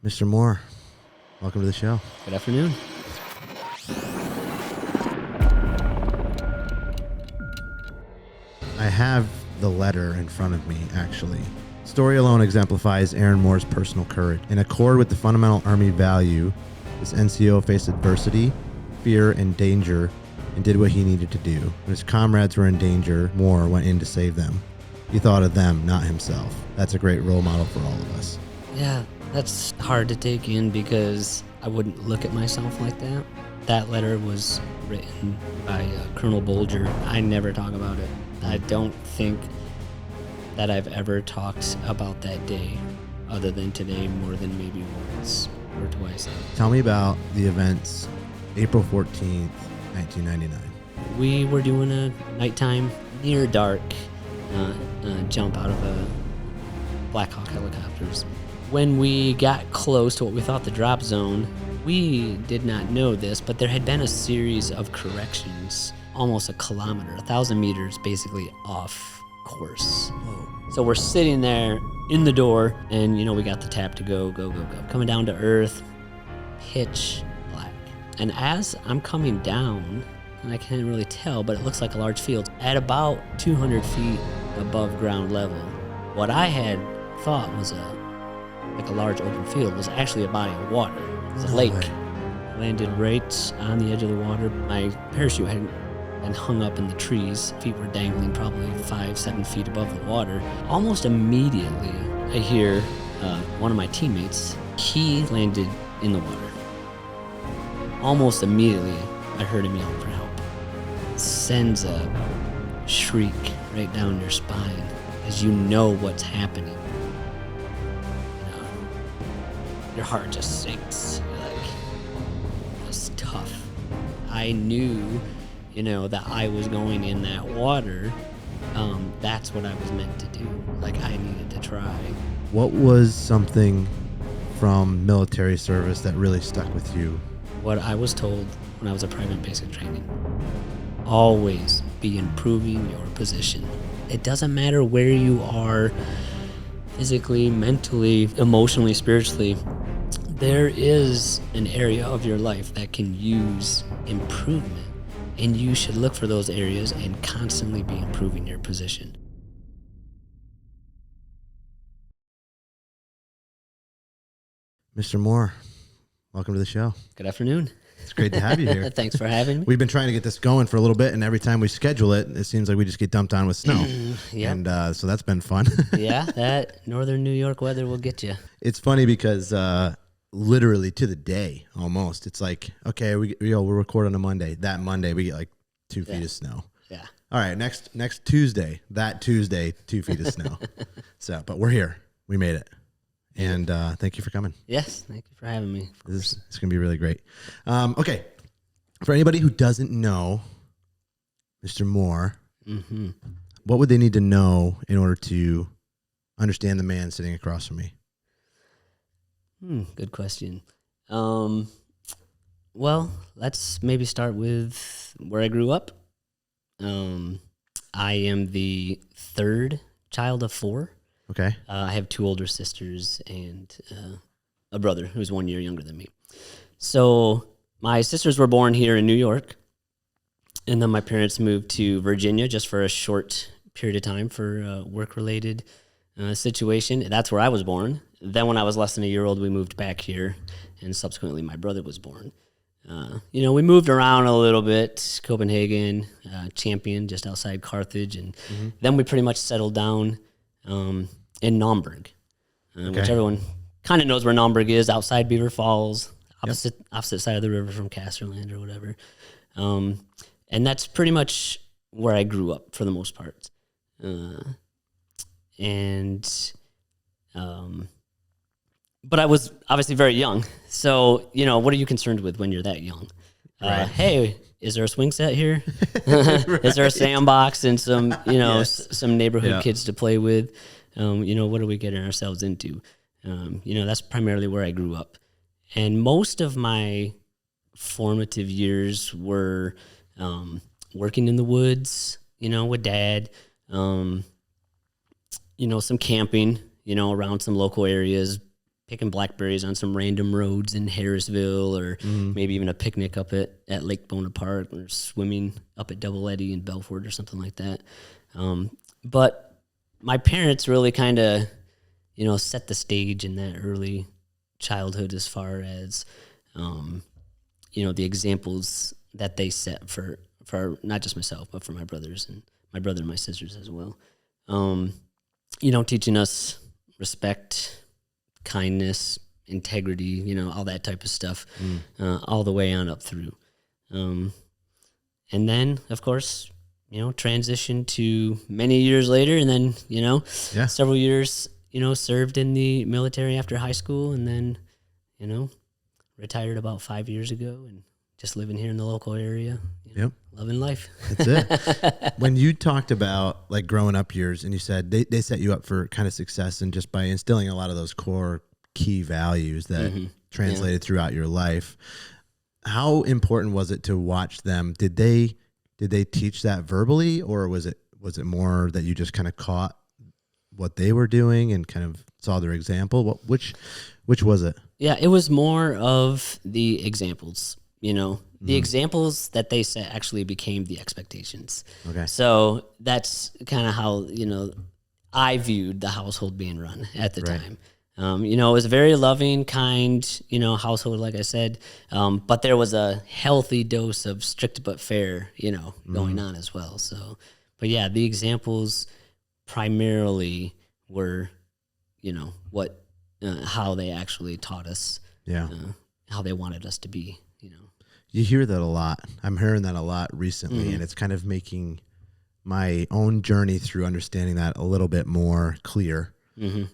Mr. Moore, welcome to the show. Good afternoon. I have the letter in front of me, actually. Story alone exemplifies Aaron Moore's personal courage. In accord with the fundamental Army value, this NCO faced adversity, fear, and danger and did what he needed to do. When his comrades were in danger, Moore went in to save them. He thought of them, not himself. That's a great role model for all of us. Yeah, that's hard to take in because I wouldn't look at myself like that. That letter was written by Colonel Bolger. I never talk about it. I don't think that I've ever talked about that day other than today more than maybe once or twice. Tell me about the events April 14th, 1999. We were doing a nighttime, near dark jump out of a Black Hawk helicopters. When we got close to what we thought the drop zone, we did not know this, but there had been a series of corrections, almost a kilometer, 1,000 meters basically off course. Whoa. So we're sitting there in the door, and we got the tap to go. Coming down to earth, pitch black. And as I'm coming down, and I can't really tell, but it looks like a large field, at about 200 feet above ground level, what I had thought was a large open field was actually a body of water. It was a lake. Landed right on the edge of the water. My parachute hadn't been hung up in the trees. Feet were dangling probably 5-7 feet above the water. Almost immediately, I hear one of my teammates, he landed in the water. Almost immediately, I heard him yelling for help. It sends a shriek right down your spine as you know what's happening. Your heart just sinks. It's tough. I knew, that I was going in that water. That's what I was meant to do. I needed to try. What was something from military service that really stuck with you? What I was told when I was a private basic training. Always be improving your position. It doesn't matter where you are physically, mentally, emotionally, spiritually. There is an area of your life that can use improvement, and you should look for those areas and constantly be improving your position. Mr. Moore, welcome to the show. Good afternoon. It's great to have you here. Thanks for having me. We've been trying to get this going for a little bit, and every time we schedule it, it seems like we just get dumped on with snow. Yep. And so that's been fun. Yeah, that northern New York weather will get you. It's funny because literally to the day, almost, it's like, okay, we'll record on a Monday. That Monday, we get 2 feet of snow. Yeah. All right, next Tuesday, 2 feet of snow. But we're here. We made it. And thank you for coming. Yes, thank you for having me. It's going to be really great. Okay, for anybody who doesn't know Mr. Moore, what would they need to know in order to understand the man sitting across from me? Good question. Well, let's maybe start with where I grew up. I am the third child of 4. Okay. I have 2 older sisters and a brother who's 1 year younger than me. So my sisters were born here in New York, and then my parents moved to Virginia just for a short period of time for a work-related situation. That's where I was born. Then when I was less than a year old, we moved back here, and subsequently my brother was born. We moved around a little bit, Copenhagen, Champion, just outside Carthage, and then we pretty much settled down in Naumburg, which everyone kind of knows where Naumburg is, outside Beaver Falls, opposite side of the river from Casterland or whatever. And that's pretty much where I grew up for the most part. But I was obviously very young. So, what are you concerned with when you're that young? Right. Hey, is there a swing set here? Is there a sandbox and some, some neighborhood kids to play with? What are we getting ourselves into? That's primarily where I grew up. And most of my formative years were working in the woods, with Dad, some camping, around some local areas, picking blackberries on some random roads in Harrisville, or maybe even a picnic up at Lake Bonaparte, or swimming up at Double Eddy in Belfort or something like that. But my parents really kind of, set the stage in that early childhood as far as, the examples that they set for not just myself, but for my brothers and my brother and my sisters as well. Teaching us respect, kindness, integrity, all that type of stuff, all the way on up through. And then, of course, transition to many years later, and then, several years, served in the military after high school, and then, retired about 5 years ago, and just living here in the local area. Loving life. That's it. When you talked about like growing up years, and you said they set you up for kind of success, and just by instilling a lot of those core key values that translated throughout your life, how important was it to watch them? Did they teach that verbally, or was it more that you just kind of caught what they were doing and kind of saw their example? Which was it? Yeah, it was more of the examples. The examples that they set actually became the expectations. Okay. So that's kind of how, I viewed the household being run at the time. It was a very loving, kind, household, like I said. But there was a healthy dose of strict but fair, going on as well. So, but yeah, the examples primarily were, how they actually taught us, how they wanted us to be, You hear that a lot. I'm hearing that a lot recently, and it's kind of making my own journey through understanding that a little bit more clear,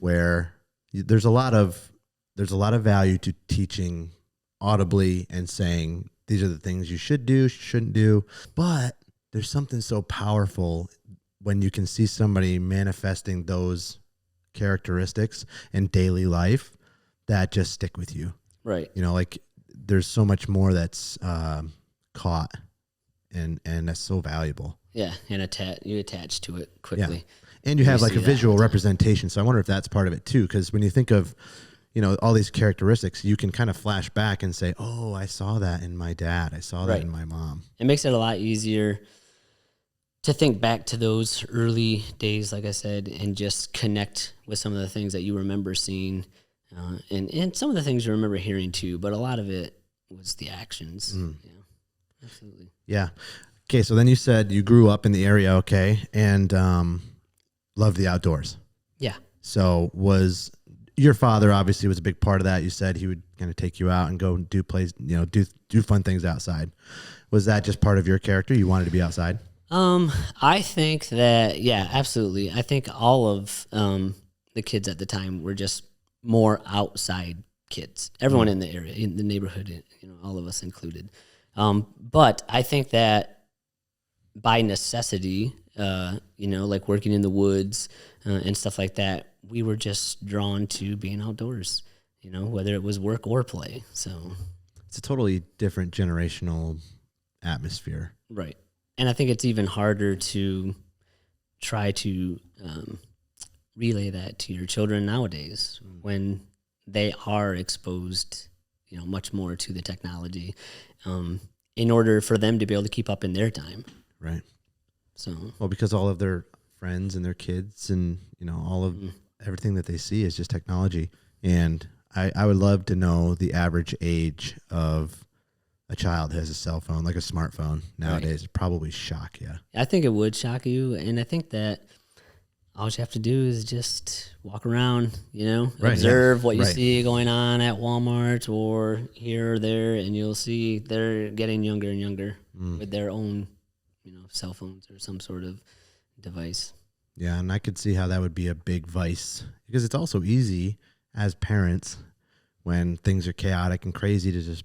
where there's a lot of value to teaching audibly and saying, these are the things you should do, shouldn't do. But there's something so powerful when you can see somebody manifesting those characteristics in daily life that just stick with you. Right. Like there's so much more that's caught and that's so valuable. Yeah. And you attach to it quickly. Yeah. And you have like a visual representation. So I wonder if that's part of it too. Cause when you think of, all these characteristics, you can kind of flash back and say, oh, I saw that in my dad. I saw that in my mom. It makes it a lot easier to think back to those early days, like I said, and just connect with some of the things that you remember seeing, and some of the things you remember hearing too, but a lot of it was the actions. Yeah, absolutely. Yeah. Okay, so then you said you grew up in the area, okay, and loved the outdoors. Yeah. So was your father obviously was a big part of that. You said he would kind of take you out and go do do fun things outside. Was that just part of your character? You wanted to be outside? I think that, yeah, absolutely. I think all of the kids at the time were just more outside kids. Everyone in the area, in the neighborhood, all of us included. But I think that by necessity, like working in the woods and stuff like that, we were just drawn to being outdoors, whether it was work or play. So it's a totally different generational atmosphere. Right. And I think it's even harder to try to relay that to your children nowadays when they are exposed, much more to the technology in order for them to be able to keep up in their time. Right. So, well, because all of their friends and their kids and, all of everything that they see is just technology. And I would love to know the average age of a child who has a cell phone, like a smartphone nowadays. It'd probably shock you. I think it would shock you. And I think that all you have to do is just walk around, observe what you see going on at Walmart or here or there, and you'll see they're getting younger and younger with their own, cell phones or some sort of device. Yeah, and I could see how that would be a big vice, because it's also easy as parents when things are chaotic and crazy to just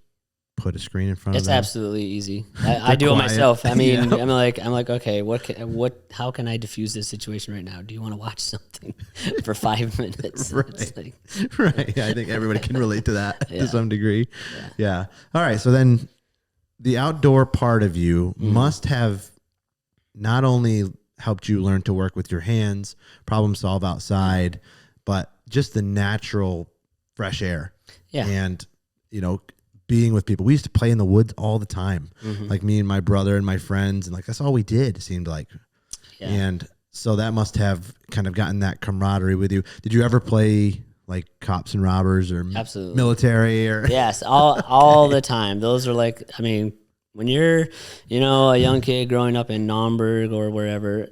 put a screen in front of them. It's absolutely easy. I do it myself. I mean, I'm like, okay, how can I diffuse this situation right now? Do you want to watch something for 5 minutes? Right. Right. I think everybody can relate to that to some degree. Yeah. All right. So then the outdoor part of you must have not only helped you learn to work with your hands, problem solve outside, but just the natural fresh air. Yeah. And, you know, being with people. We used to play in the woods all the time. Like me and my brother and my friends. And like, that's all we did, it seemed like. Yeah. And so that must have kind of gotten that camaraderie with you. Did you ever play like cops and robbers or Absolutely. military or? Yes. All the time. Those are like, I mean, when you're, you know, a young kid growing up in Naumburg or wherever,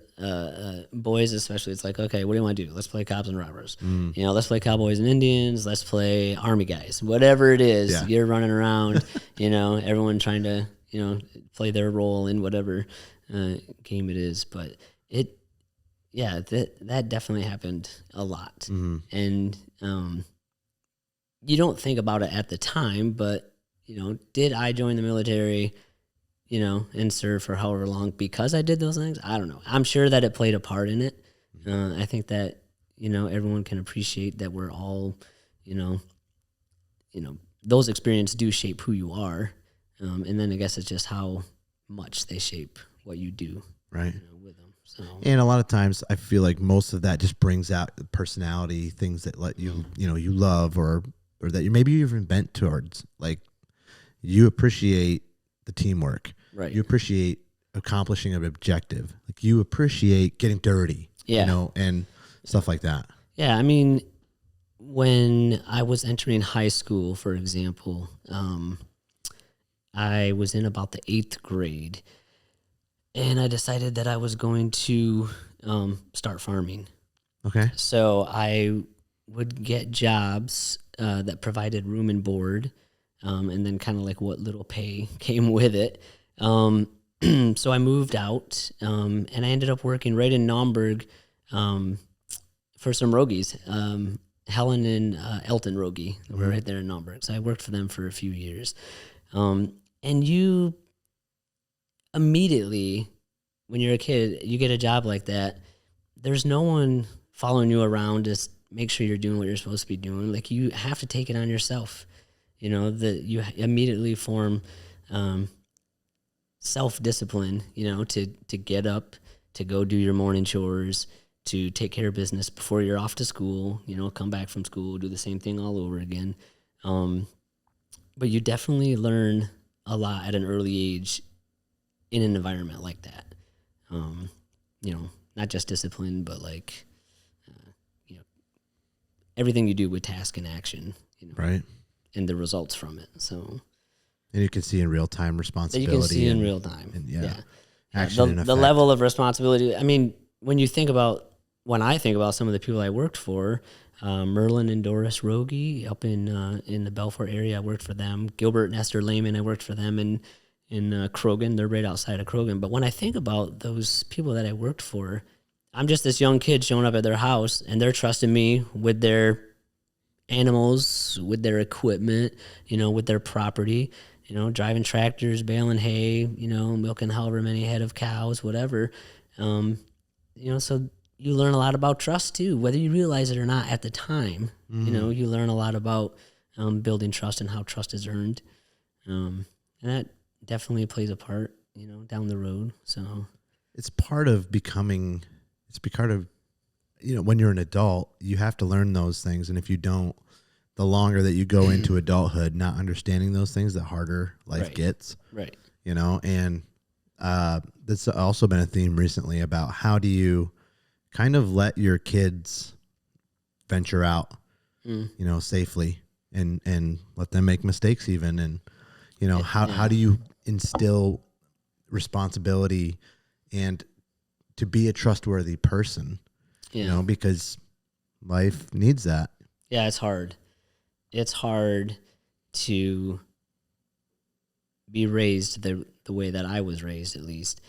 boys especially, it's like, okay, what do you want to do? Let's play cops and robbers. You know, let's play cowboys and Indians. Let's play army guys. Whatever it is, you're running around, you know, everyone trying to, you know, play their role in whatever game it is. But that definitely happened a lot. And you don't think about it at the time, but, you know, did I join the military, you know, and serve for however long because I did those things? I don't know. I'm sure that it played a part in it. I think that, you know, everyone can appreciate that we're all, you know, those experiences do shape who you are. And then I guess it's just how much they shape what you do, right, you know, with them. So, and a lot of times I feel like most of that just brings out the personality, things that let you, you know, you love or that you maybe you're even bent towards. Like you appreciate the teamwork. Right. You appreciate accomplishing an objective. Like you appreciate getting dirty, you know, and stuff like that. Yeah. I mean, when I was entering high school, for example, I was in about the 8th grade and I decided that I was going to start farming. Okay. So I would get jobs that provided room and board, and then kind of like what little pay came with it. So I moved out, and I ended up working right in Naumburg for some Rogies, Helen and Elton Rogie. We're right there in Naumburg. So I worked for them for a few years. And you immediately, when you're a kid, you get a job like that, there's no one following you around to make sure you're doing what you're supposed to be doing. Like you have to take it on yourself. You know, that you immediately form self-discipline, you know, to get up, to go do your morning chores, to take care of business before you're off to school, you know, come back from school, do the same thing all over again. But you definitely learn a lot at an early age in an environment like that. You know, not just discipline, but like, you know, everything you do with task and action, you know, right, and the results from it. So, and you can see in real time responsibility. You can see in real time, and action. The level of responsibility. I mean, when I think about some of the people I worked for, Merlin and Doris Rogie up in the Belfort area, I worked for them. Gilbert and Esther Lehman, I worked for them in Krogan. They're right outside of Krogan. But when I think about those people that I worked for, I'm just this young kid showing up at their house, and they're trusting me with their animals, with their equipment, you know, with their property, you know, driving tractors, baling hay, you know, milking however many head of cows, whatever. You know, so you learn a lot about trust too, whether you realize it or not at the time. You know, you learn a lot about building trust and how trust is earned. And that definitely plays a part, you know, down the road. So it's part of you know, when you're an adult, you have to learn those things. And if you don't, the longer that you go into adulthood, not understanding those things, the harder life gets. Right. You know, and that's also been a theme recently about how do you kind of let your kids venture out, you know, safely and let them make mistakes even. And, you know, how do you instill responsibility and to be a trustworthy person, you know, because life needs that. Yeah, it's hard. It's hard to be raised the way that I was raised, at least.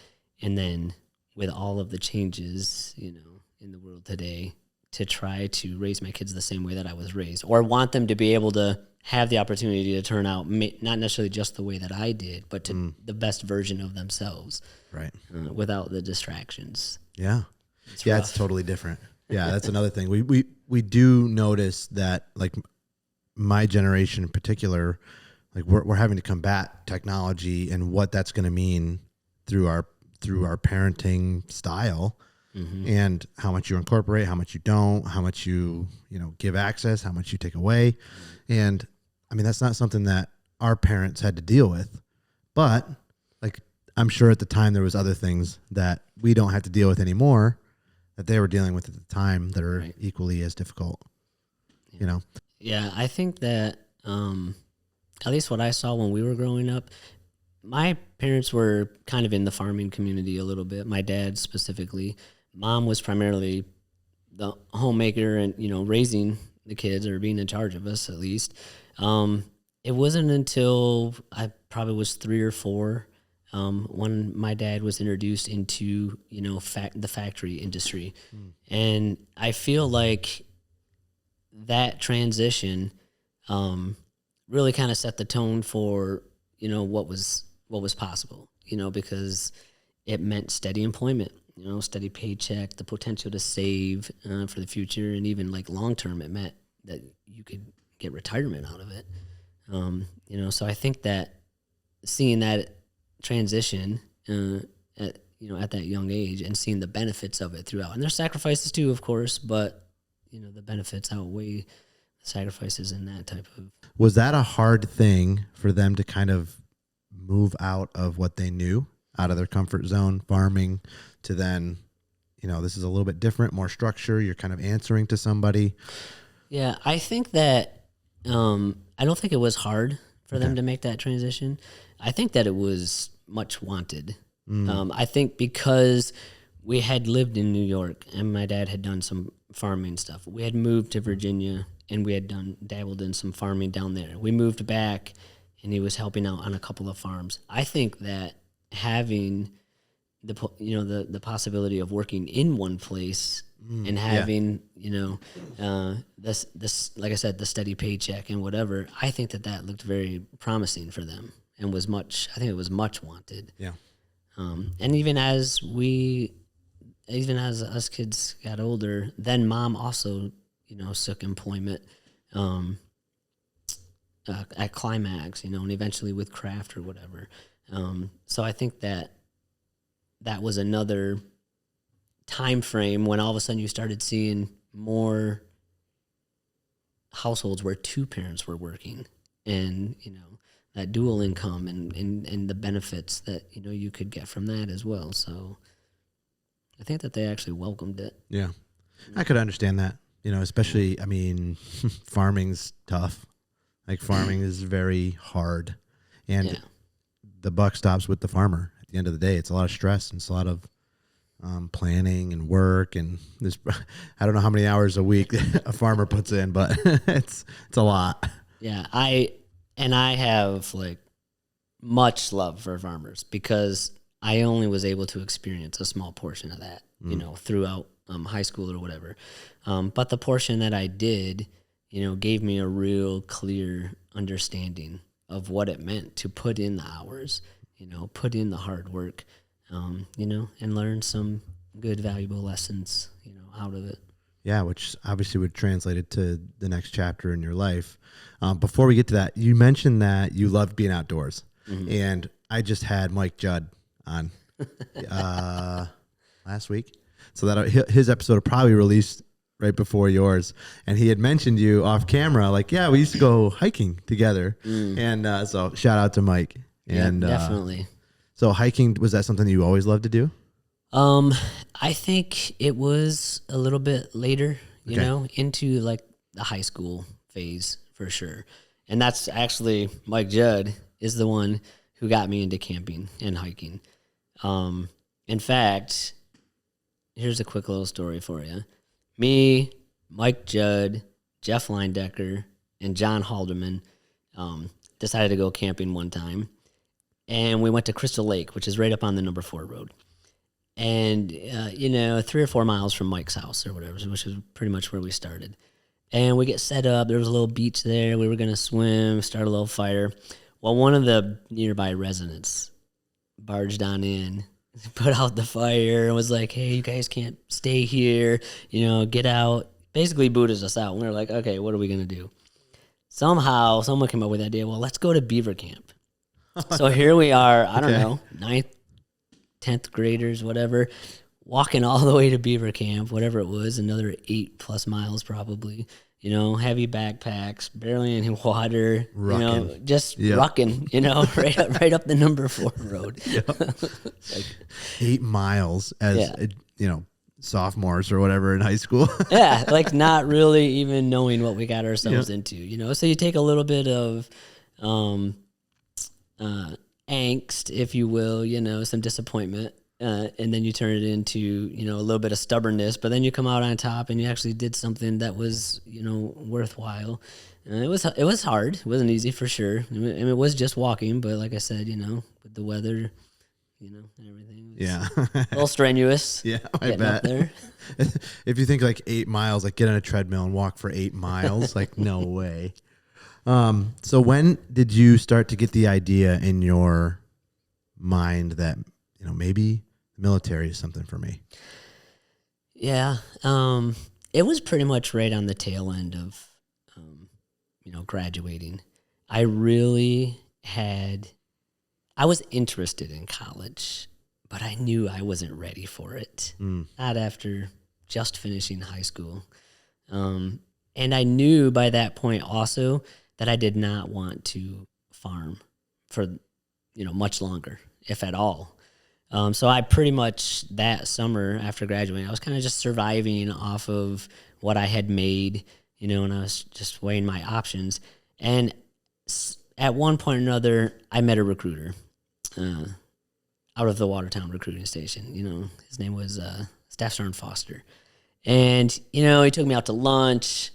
And then with all of the changes, you know, in the world today, to try to raise my kids the same way that I was raised, or want them to be able to have the opportunity to turn out, not necessarily just the way that I did, but to the best version of themselves. Right. Without the distractions. Yeah. It's totally different. Yeah, that's another thing. We do notice that, like, my generation in particular, like we're having to combat technology and what that's going to mean through our parenting style. and how much you incorporate, how much you don't, how much you give access, how much you take away. And I mean, that's not something that our parents had to deal with, but like, I'm sure at the time there was other things that we don't have to deal with anymore that they were dealing with at the time that are equally as difficult, Yeah, I think that at least what I saw when we were growing up, my parents were kind of in the farming community a little bit, my dad specifically. Mom was primarily the homemaker and, raising the kids or being in charge of us at least. It wasn't until I probably was 3 or 4 when my dad was introduced into, the factory industry. And I feel like that transition really kind of set the tone for, what was possible, because it meant steady employment, steady paycheck, the potential to save for the future. And even like long-term, it meant that you could get retirement out of it. So I think that seeing that transition at that young age and seeing the benefits of it throughout, and there's sacrifices too, of course, but the benefits outweigh the sacrifices in that type of. Was that a hard thing for them to kind of move out of what they knew, out of their comfort zone, farming, to then, this is a little bit different, more structure, you're kind of answering to somebody? Yeah, I think that I don't think it was hard for them to make that transition. I think that it was much wanted. I think because we had lived in New York and my dad had done some farming stuff. We had moved to Virginia and we had dabbled in some farming down there. We moved back and he was helping out on a couple of farms. I think that having the possibility of working in one place and having this like I said, the steady paycheck and whatever, I think that looked very promising for them and was much wanted. Yeah. And even as us kids got older, then mom also took employment at Climax, and eventually with Kraft or whatever. So I think that was another time frame when all of a sudden you started seeing more households where 2 parents were working, and that dual income and the benefits that you could get from that as well. So I think that they actually welcomed it. Yeah, I could understand that. Especially, I mean, farming's tough. Like, farming is very hard, and the buck stops with the farmer. At the end of the day, it's a lot of stress and it's a lot of planning and work, and there's I don't know how many hours a week a farmer puts in, but it's a lot. Yeah, I have like much love for farmers because I only was able to experience a small portion of that, throughout high school or whatever. But the portion that I did, gave me a real clear understanding of what it meant to put in the hours, put in the hard work, and learn some good, valuable lessons, out of it. Yeah, which obviously would translate it to the next chapter in your life. Before we get to that, you mentioned that you loved being outdoors. And I just had Mike Judd on last week. So that his episode will probably release right before yours. And he had mentioned you off camera, like, yeah, we used to go hiking together. And so shout out to Mike. And definitely. So hiking, was that something you always loved to do? I think it was a little bit later, into like the high school phase for sure. And that's actually Mike Judd is the one who got me into camping and hiking. In fact, here's a quick little story for you. Me, Mike Judd, Jeff Leindecker, and John Halderman decided to go camping one time. And we went to Crystal Lake, which is right up on the number 4 road. And, 3 or 4 miles from Mike's house or whatever, which is pretty much where we started. And we get set up. There was a little beach there. We were going to swim, start a little fire. Well, one of the nearby residents barged on in, put out the fire, and was like, hey, you guys can't stay here. Get out. Basically booted us out. And we were like, okay, what are we going to do? Somehow, someone came up with the idea, well, let's go to Beaver Camp. So here we are, I don't know, 9th, 10th graders, whatever, walking all the way to Beaver camp, whatever it was, another 8+ miles probably. You know, heavy backpacks, barely any water. Rucking. You know, just Yep. rucking. You know, right up the number 4 road. Like 8 miles as Yeah. you know, sophomores or whatever in high school. Yeah, like not really even knowing what we got ourselves into. You know, so you take a little bit of angst, if you will. You know, some disappointment. And then you turn it into, you know, a little bit of stubbornness, but then you come out on top and you actually did something that was, you know, worthwhile. And it was hard. It wasn't easy for sure. I mean, it was just walking, but like I said, you know, with the weather, you know, and everything. Yeah. A little strenuous. Yeah, I getting up bet. there. If you think like 8 miles, like get on a treadmill and walk for 8 miles, like no way. So when did you start to get the idea in your mind that, you know, maybe the military is something for me? Yeah. It was pretty much right on the tail end of, you know, graduating. I was interested in college, but I knew I wasn't ready for it. Not after just finishing high school. And I knew by that point also that I did not want to farm for, you know, much longer, if at all. So I pretty much that summer after graduating, I was kind of just surviving off of what I had made, you know, and I was just weighing my options. And at one point or another, I met a recruiter out of the Watertown recruiting station. You know, his name was Staff Sergeant Foster. And, you know, he took me out to lunch.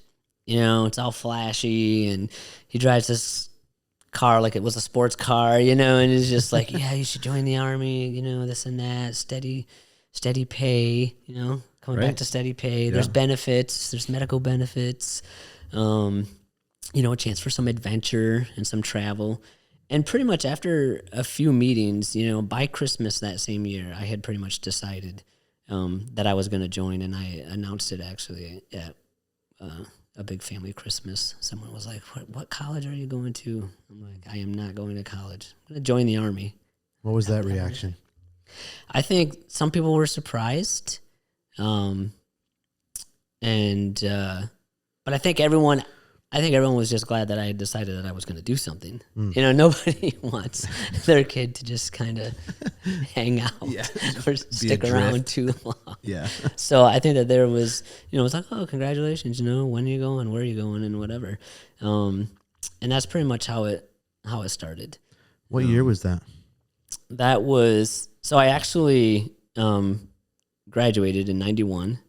You know, it's all flashy, and he drives this car like it was a sports car, you know, and it's just like, yeah, you should join the Army, you know, this and that, steady pay, you know, coming back to steady pay. Yeah. There's benefits, there's medical benefits, you know, a chance for some adventure and some travel. And pretty much after a few meetings, you know, by Christmas that same year, I had pretty much decided that I was going to join, and I announced it actually at a big family Christmas. Someone was like, what college are you going to? I'm like, I am not going to college. I'm going to join the Army. What was that reaction? I think some people were surprised. But I think everyone was just glad that I had decided that I was going to do something. You know, nobody wants their kid to just kind of hang out or stick around too long. Yeah. So I think that there was, you know, it was like, oh, congratulations, you know, when are you going, where are you going, and whatever. And that's pretty much how it started. What year was that? That was, so I actually graduated in 91,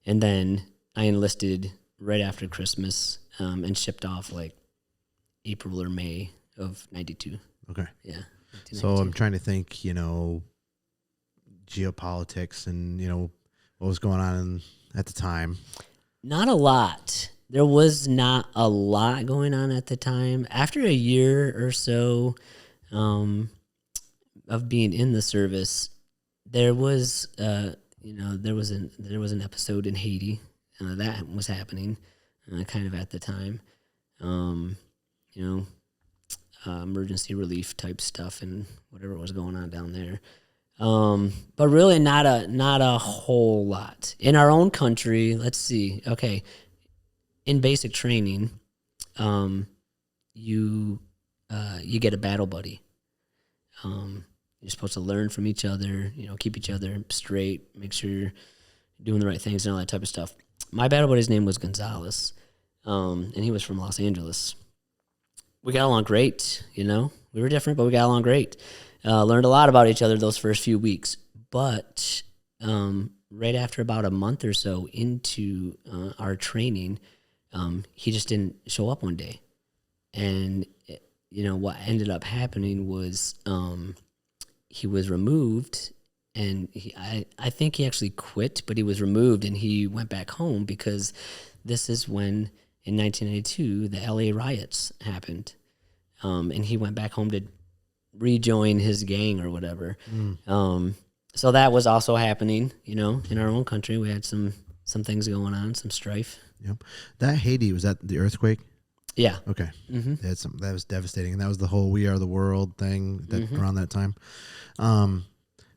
and then I enlisted right after Christmas. And shipped off like April or May of 92. Okay. Yeah. So I'm trying to think, you know, geopolitics and, you know, what was going on at the time. Not a lot. There was not a lot going on at the time. After a year or so of being in the service, there was, you know, there was an episode in Haiti that was happening. Kind of at the time, you know, emergency relief type stuff and whatever was going on down there. But really not a whole lot. In our own country, let's see, okay, in basic training, you get a battle buddy. You're supposed to learn from each other, you know, keep each other straight, make sure you're doing the right things and all that type of stuff. My battle buddy's name was Gonzalez, and he was from Los Angeles. We got along great, you know. We were different, but we got along great. Learned a lot about each other those first few weeks. But right after about a month or so into our training, he just didn't show up one day. And, you know, what ended up happening was he was removed. And I think he actually quit, but he was removed and he went back home because this is when, in 1992, the LA riots happened. And he went back home to rejoin his gang or whatever. So that was also happening, you know, in our own country. We had some things going on, some strife. Yep. That Haiti, was that the earthquake? Yeah. Okay. Mm-hmm. That was devastating. And that was the whole We Are the World thing that around that time.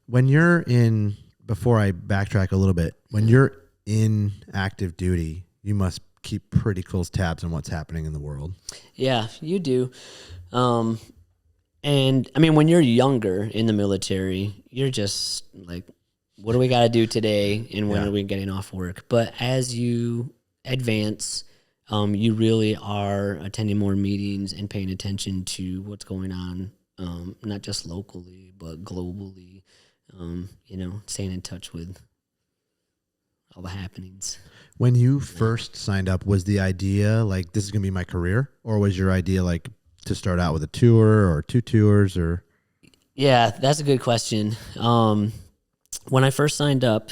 When you're in before I backtrack a little bit, when you're in active duty, you must keep pretty close tabs on what's happening in the world. Yeah, you do. And I mean, when you're younger in the military, you're just like, what do we got to do today? And when are we getting off work? But as you advance, you really are attending more meetings and paying attention to what's going on, not just locally, but globally, staying in touch with all the happenings. When you first signed up, was the idea like, this is going to be my career? Or was your idea like to start out with a tour or 2 tours or? Yeah, that's a good question. When I first signed up,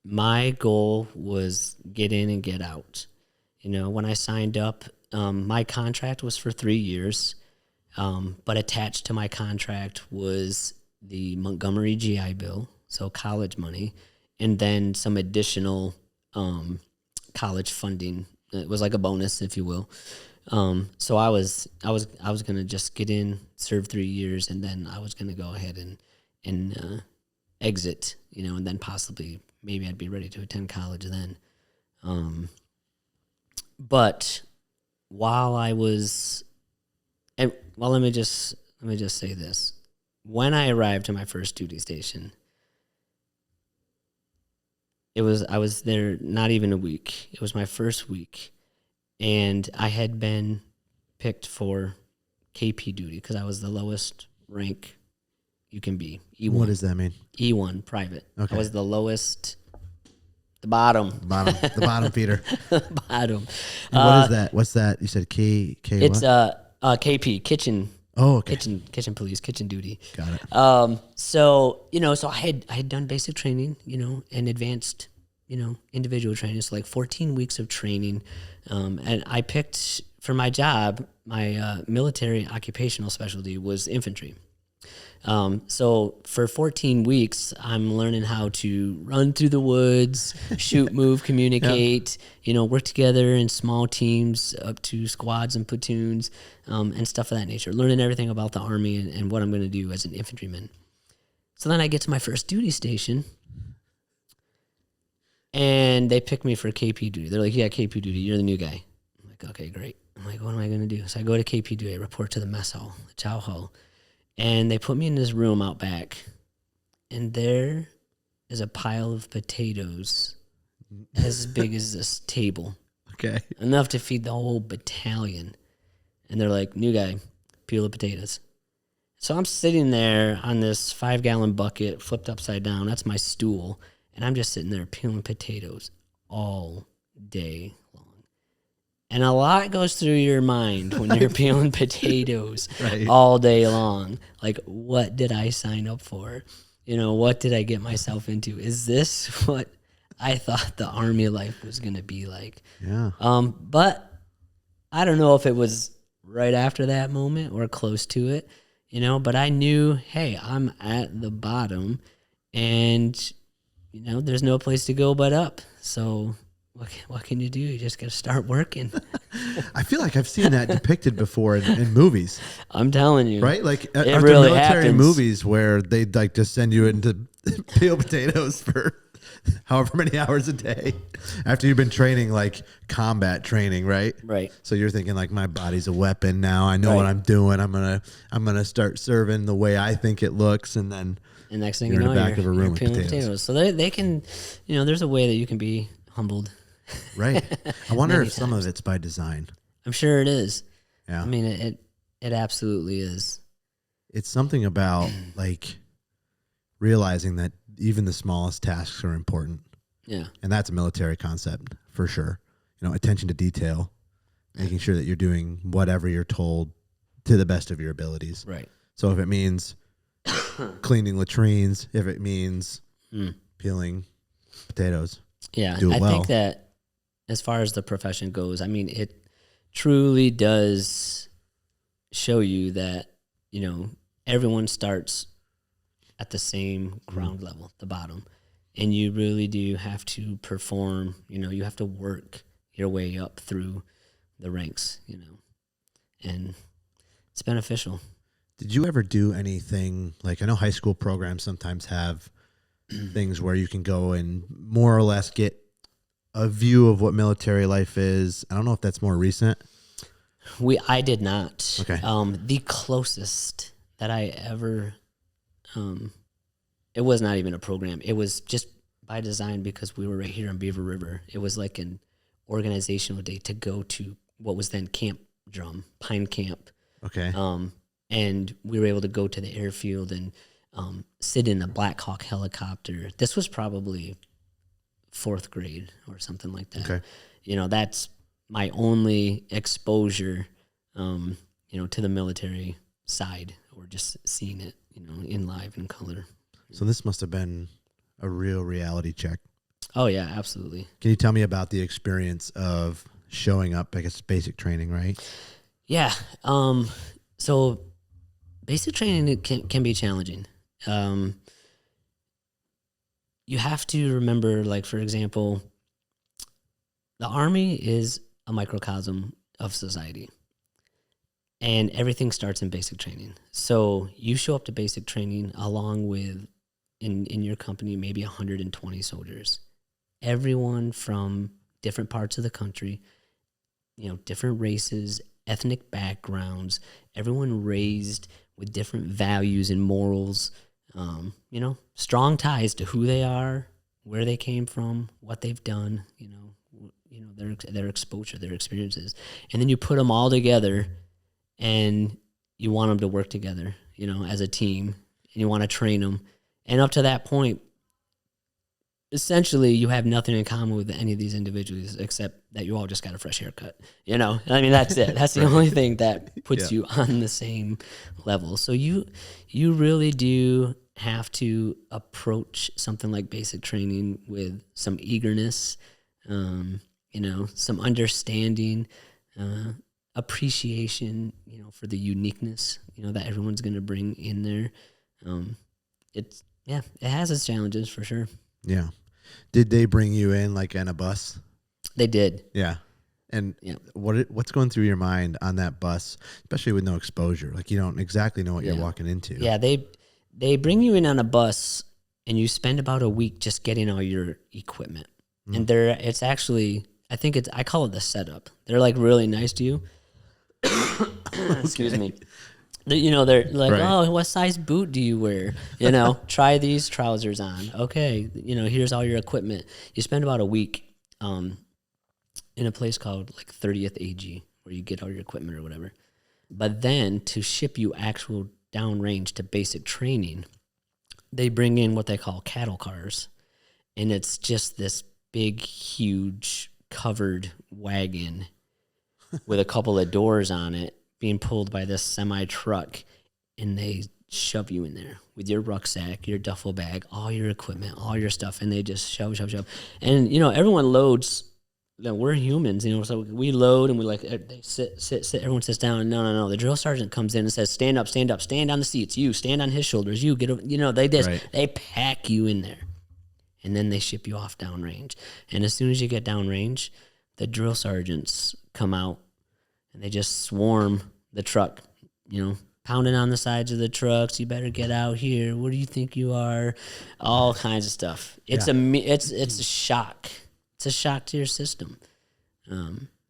my goal was get in and get out. When I signed up, my contract was for 3 years, but attached to my contract was the Montgomery GI Bill, so college money, and then some additional college funding. It was like a bonus, if you will. So I was gonna just get in, serve 3 years, and then I was gonna go ahead and exit, and then possibly maybe I'd be ready to attend college then. But while I was, let me just say this: when I arrived to my first duty station, I was there not even a week. It was my first week. And I had been picked for KP duty because I was the lowest rank you can be. E1. What does that mean? E1, private. Okay. I was the lowest, the bottom. The bottom feeder. Bottom. And what is that? What's that? You said K It's what? KP, kitchen. Oh, okay. Kitchen police, kitchen duty. Got it. So I had done basic training, and advanced, individual training. So like 14 weeks of training. And I picked for my job, my military occupational specialty was infantry. So for 14 weeks, I'm learning how to run through the woods, shoot, move, communicate, work together in small teams up to squads and platoons, and stuff of that nature. Learning everything about the Army and what I'm going to do as an infantryman. So then I get to my first duty station, and they pick me for KP duty. They're like, yeah, KP duty, you're the new guy. I'm like, okay, great. I'm like, what am I going to do? So I go to KP duty, I report to the mess hall, the chow hall. And they put me in this room out back, and there is a pile of potatoes as big as this table. Okay. Enough to feed the whole battalion. And they're like, new guy, peel the potatoes. So I'm sitting there on this 5-gallon bucket flipped upside down. That's my stool. And I'm just sitting there peeling potatoes all day long. And a lot goes through your mind when you're peeling potatoes all day long. Like, what did I sign up for? What did I get myself into? Is this what I thought the Army life was going to be like? Yeah. But I don't know if it was right after that moment or close to it, but I knew, hey, I'm at the bottom and, there's no place to go but up. So what can you do? You just got to start working. I feel like I've seen that depicted before in movies. I'm telling you. Right? Like, it are really there military happens. movies where they like just send you into peel potatoes for however many hours a day after you've been training, like combat training, right? Right. So you're thinking like, my body's a weapon now. I know what I'm doing. I'm gonna start serving the way I think it looks, and then and next thing you're you know, in the back of a room you're with peeling potatoes. So they can, there's a way that you can be humbled. Right. I wonder Many if some times. of it's by design. I'm sure it is. Yeah. I mean, it absolutely is. It's something about like realizing that even the smallest tasks are important. Yeah. And that's a military concept for sure. Attention to detail, making sure that you're doing whatever you're told to the best of your abilities. Right. So if it means cleaning latrines, if it means peeling potatoes, yeah, do it well. I think that as far as the profession goes, I mean, it truly does show you that, everyone starts at the same ground level, the bottom. And you really do have to perform, you have to work your way up through the ranks, and it's beneficial. Did you ever do anything, like I know high school programs sometimes have things where you can go and more or less get a view of what military life is. I don't know if that's more recent. I did not. Okay. The closest that I ever, it was not even a program. It was just by design because we were right here on Beaver River. It was like an organizational day to go to what was then Camp Drum, Pine Camp. Okay. And we were able to go to the airfield and sit in a Black Hawk helicopter. This was probably 4th grade or something like that. Okay. That's my only exposure, to the military side, or just seeing it, in live in color. So this must have been a real reality check. Oh yeah, absolutely. Can you tell me about the experience of showing up? I guess basic training, right? Yeah. So basic training can be challenging. You have to remember, like, for example, the Army is a microcosm of society, and everything starts in basic training. So you show up to basic training along with, in your company, maybe 120 soldiers, everyone from different parts of the country, different races, ethnic backgrounds, everyone raised with different values and morals, strong ties to who they are, where they came from, what they've done, their exposure, their experiences. And then you put them all together and you want them to work together, as a team, and you want to train them. And up to that point, essentially you have nothing in common with any of these individuals except that you all just got a fresh haircut. That's it. That's the only thing that puts you on the same level. So you really do have to approach something like basic training with some eagerness, some understanding, appreciation, for the uniqueness, that everyone's going to bring in there. It has its challenges for sure. Yeah. Did they bring you in like in a bus? They did. Yeah. And what's going through your mind on that bus, especially with no exposure? Like you don't exactly know what you're walking into. Yeah, they bring you in on a bus and you spend about a week just getting all your equipment. And it's actually, I call it the setup. They're like really nice to you. Excuse me. They're like, right. Oh, what size boot do you wear? Try these trousers on. Okay, here's all your equipment. You spend about a week in a place called like 30th AG, where you get all your equipment or whatever. But then to ship you actual downrange to basic training, they bring in what they call cattle cars. And it's just this big, huge, covered wagon with a couple of doors on it, being pulled by this semi-truck, and they shove you in there with your rucksack, your duffel bag, all your equipment, all your stuff, and they just shove. And, everyone loads. We're humans, so we load, and we they sit, everyone sits down. No. The drill sergeant comes in and says, stand up, stand on the seats. You, stand on his shoulders. You, get over, they pack you in there. And then they ship you off downrange. And as soon as you get downrange, the drill sergeants come out, and they just swarm the truck, pounding on the sides of the trucks. You better get out here. What do you think you are? All kinds of stuff. It's a shock. It's a shock to your system.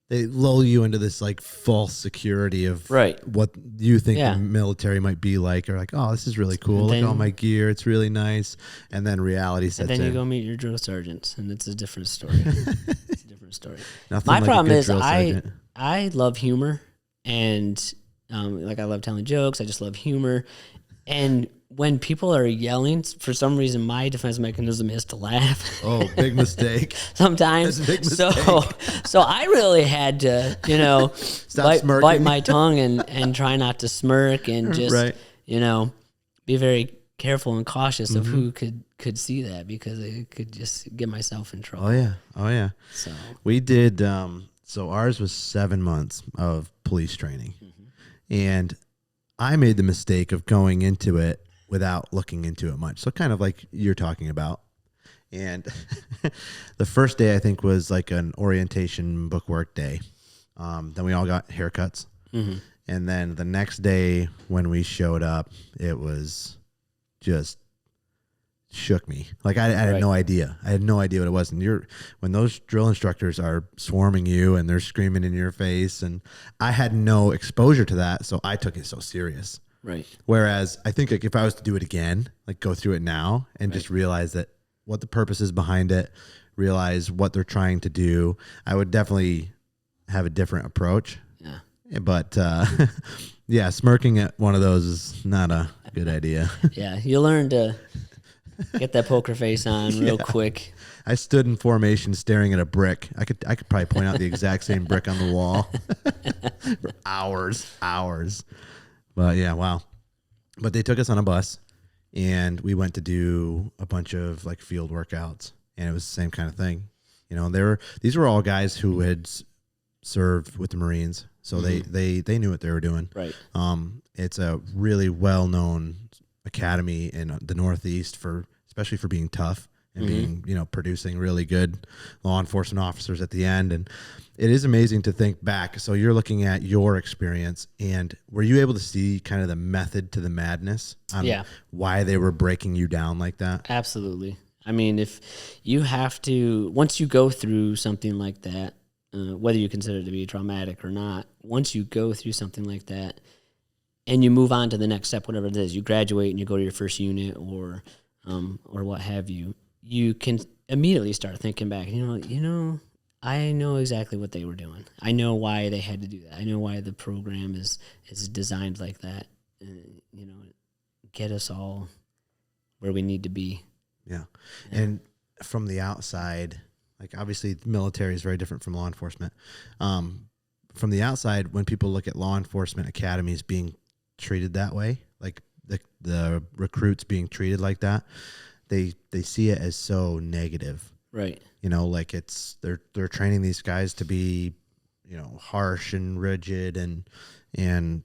They lull you into this like false security of what you think the military might be like, or like, oh, this is really cool. Look at all my gear. It's really nice. And then reality sets in. And then you go meet your drill sergeants, and it's a different story. It's a different story. Nothing My like problem is sergeant. I love humor, and I love telling jokes. I just love humor. And when people are yelling, for some reason, my defense mechanism is to laugh. Oh, big mistake. Sometimes. That's a big mistake. So I really had to, bite my tongue and try not to smirk, and just, be very careful and cautious of who could see that, because I could just get myself in trouble. Oh yeah. So we did. So ours was 7 months of police training, and I made the mistake of going into it without looking into it much. So kind of like you're talking about. And the first day I think was like an orientation bookwork day. Then we all got haircuts. And then the next day when we showed up, it was just shook me. Like I had no idea. I had no idea what it was. And when those drill instructors are swarming you and they're screaming in your face, and I had no exposure to that, so I took it so serious. Right. Whereas I think like if I was to do it again, like go through it now and just realize that what the purpose is behind it, realize what they're trying to do, I would definitely have a different approach. Yeah. But yeah, smirking at one of those is not a good idea. Yeah, you learn to get that poker face on real quick. I stood in formation staring at a brick. I could probably point out the exact same brick on the wall for hours. But yeah, wow. But they took us on a bus and we went to do a bunch of like field workouts, and it was the same kind of thing. You know, these were all guys who had served with the Marines, so they knew what they were doing. Right. It's a really well-known academy in the Northeast especially for being tough and being, producing really good law enforcement officers at the end. And it is amazing to think back. So you're looking at your experience, and were you able to see kind of the method to the madness on why they were breaking you down like that? Absolutely. I mean, if you have to, once you go through something like that, whether you consider it to be traumatic or not, once you go through something like that and you move on to the next step, whatever it is, you graduate and you go to your first unit or what have you, you can immediately start thinking back, I know exactly what they were doing. I know why they had to do that. I know why the program is designed like that, get us all where we need to be. Yeah. And from the outside, like obviously the military is very different from law enforcement. From the outside, when people look at law enforcement academies being treated that way, like the recruits being treated like that, they see it as so negative. Right. Like they're training these guys to be, harsh and rigid, and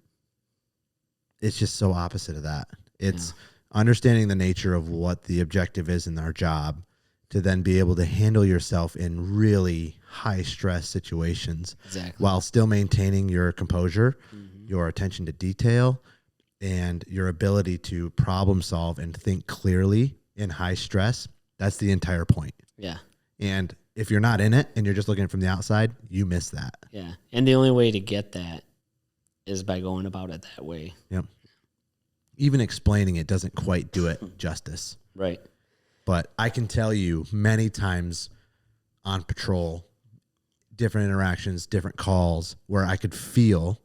it's just so opposite of that. It's understanding the nature of what the objective is in our job, to then be able to handle yourself in really high stress situations while still maintaining your composure, your attention to detail, and your ability to problem solve and think clearly in high stress. That's the entire point. Yeah. And if you're not in it and you're just looking from the outside, you miss that. Yeah. And the only way to get that is by going about it that way. Yep. Even explaining it doesn't quite do it justice. Right. But I can tell you many times on patrol, different interactions, different calls, where I could feel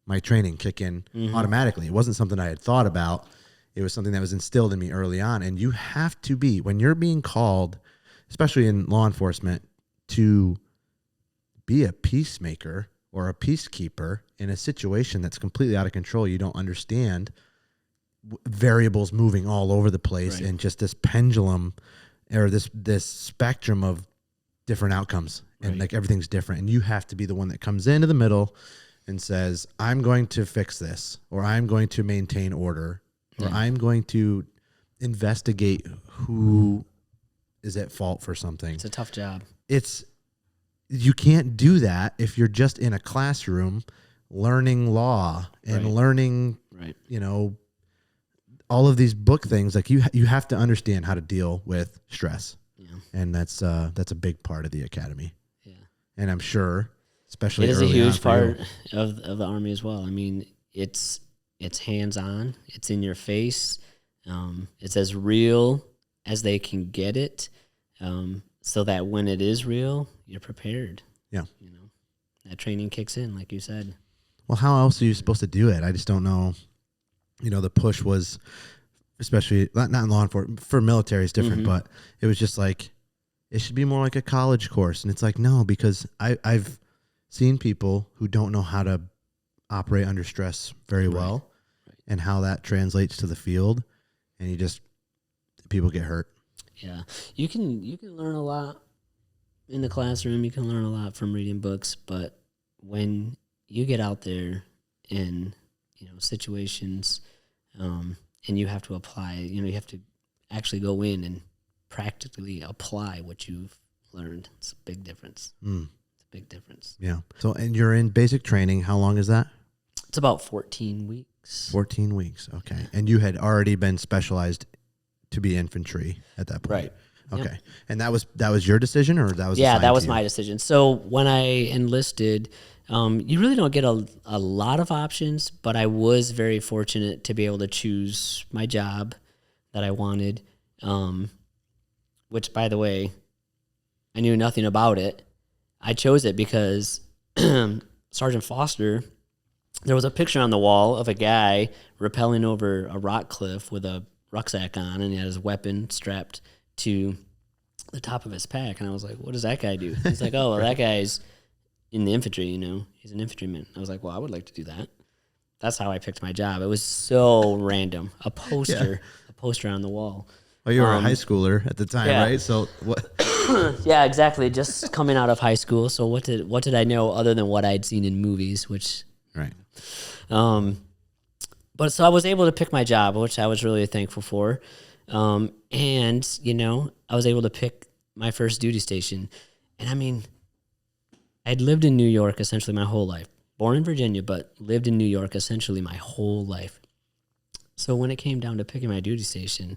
my training kick in automatically. It wasn't something I had thought about. It was something that was instilled in me early on. And you have to be, when you're being called, especially in law enforcement, to be a peacemaker or a peacekeeper in a situation that's completely out of control. You don't understand variables moving all over the place, and just this pendulum or this spectrum of different outcomes, and like everything's different, and you have to be the one that comes into the middle and says, I'm going to fix this, or I'm going to maintain order, or I'm going to investigate who is at fault for something. It's a tough job. You can't do that if you're just in a classroom learning law and learning, all of these book things. Like you have to understand how to deal with stress. Yeah. And that's a big part of the academy. Yeah. And I'm sure, especially it is a huge part of the Army as well. I mean, it's hands-on, it's in your face. It's as real as they can get it. So that when it is real, you're prepared. Yeah. That training kicks in, like you said. Well, how else are you supposed to do it? I just don't know. The push was, especially not in law enforcement, for military is different, but it was just like, it should be more like a college course. And it's like, no, because I've seen people who don't know how to operate under stress very well and how that translates to the field. And people get hurt. Yeah. You can learn a lot in the classroom. You can learn a lot from reading books, but when you get out there in situations, and you have to apply, you have to actually go in and practically apply what you've learned. It's a big difference. It's a big difference. Yeah. So, and you're in basic training. How long is that? It's about 14 weeks. 14 weeks. Okay. Yeah. And you had already been specialized to be infantry at that point. Right. Okay. Yep. And that was your decision, or that was Yeah, assigned that to was you? my decision. So when I enlisted, you really don't get a lot of options, but I was very fortunate to be able to choose my job that I wanted, which, by the way, I knew nothing about it. I chose it because Sergeant Foster, there was a picture on the wall of a guy rappelling over a rock cliff with a rucksack on, and he had his weapon strapped to the top of his pack. And I was like, what does that guy do? He's like, oh, well, that guy's in the infantry, he's an infantryman. I was like, well, I would like to do that. That's how I picked my job. It was so random. A poster on the wall. Well, you were a high schooler at the time, right? So what? Yeah, exactly. Just coming out of high school. So what did I know other than what I'd seen in movies, which Right. But so I was able to pick my job, which I was really thankful for. And, I was able to pick my first duty station. And I mean, I'd lived in New York essentially my whole life. Born in Virginia, but lived in New York essentially my whole life. So when it came down to picking my duty station,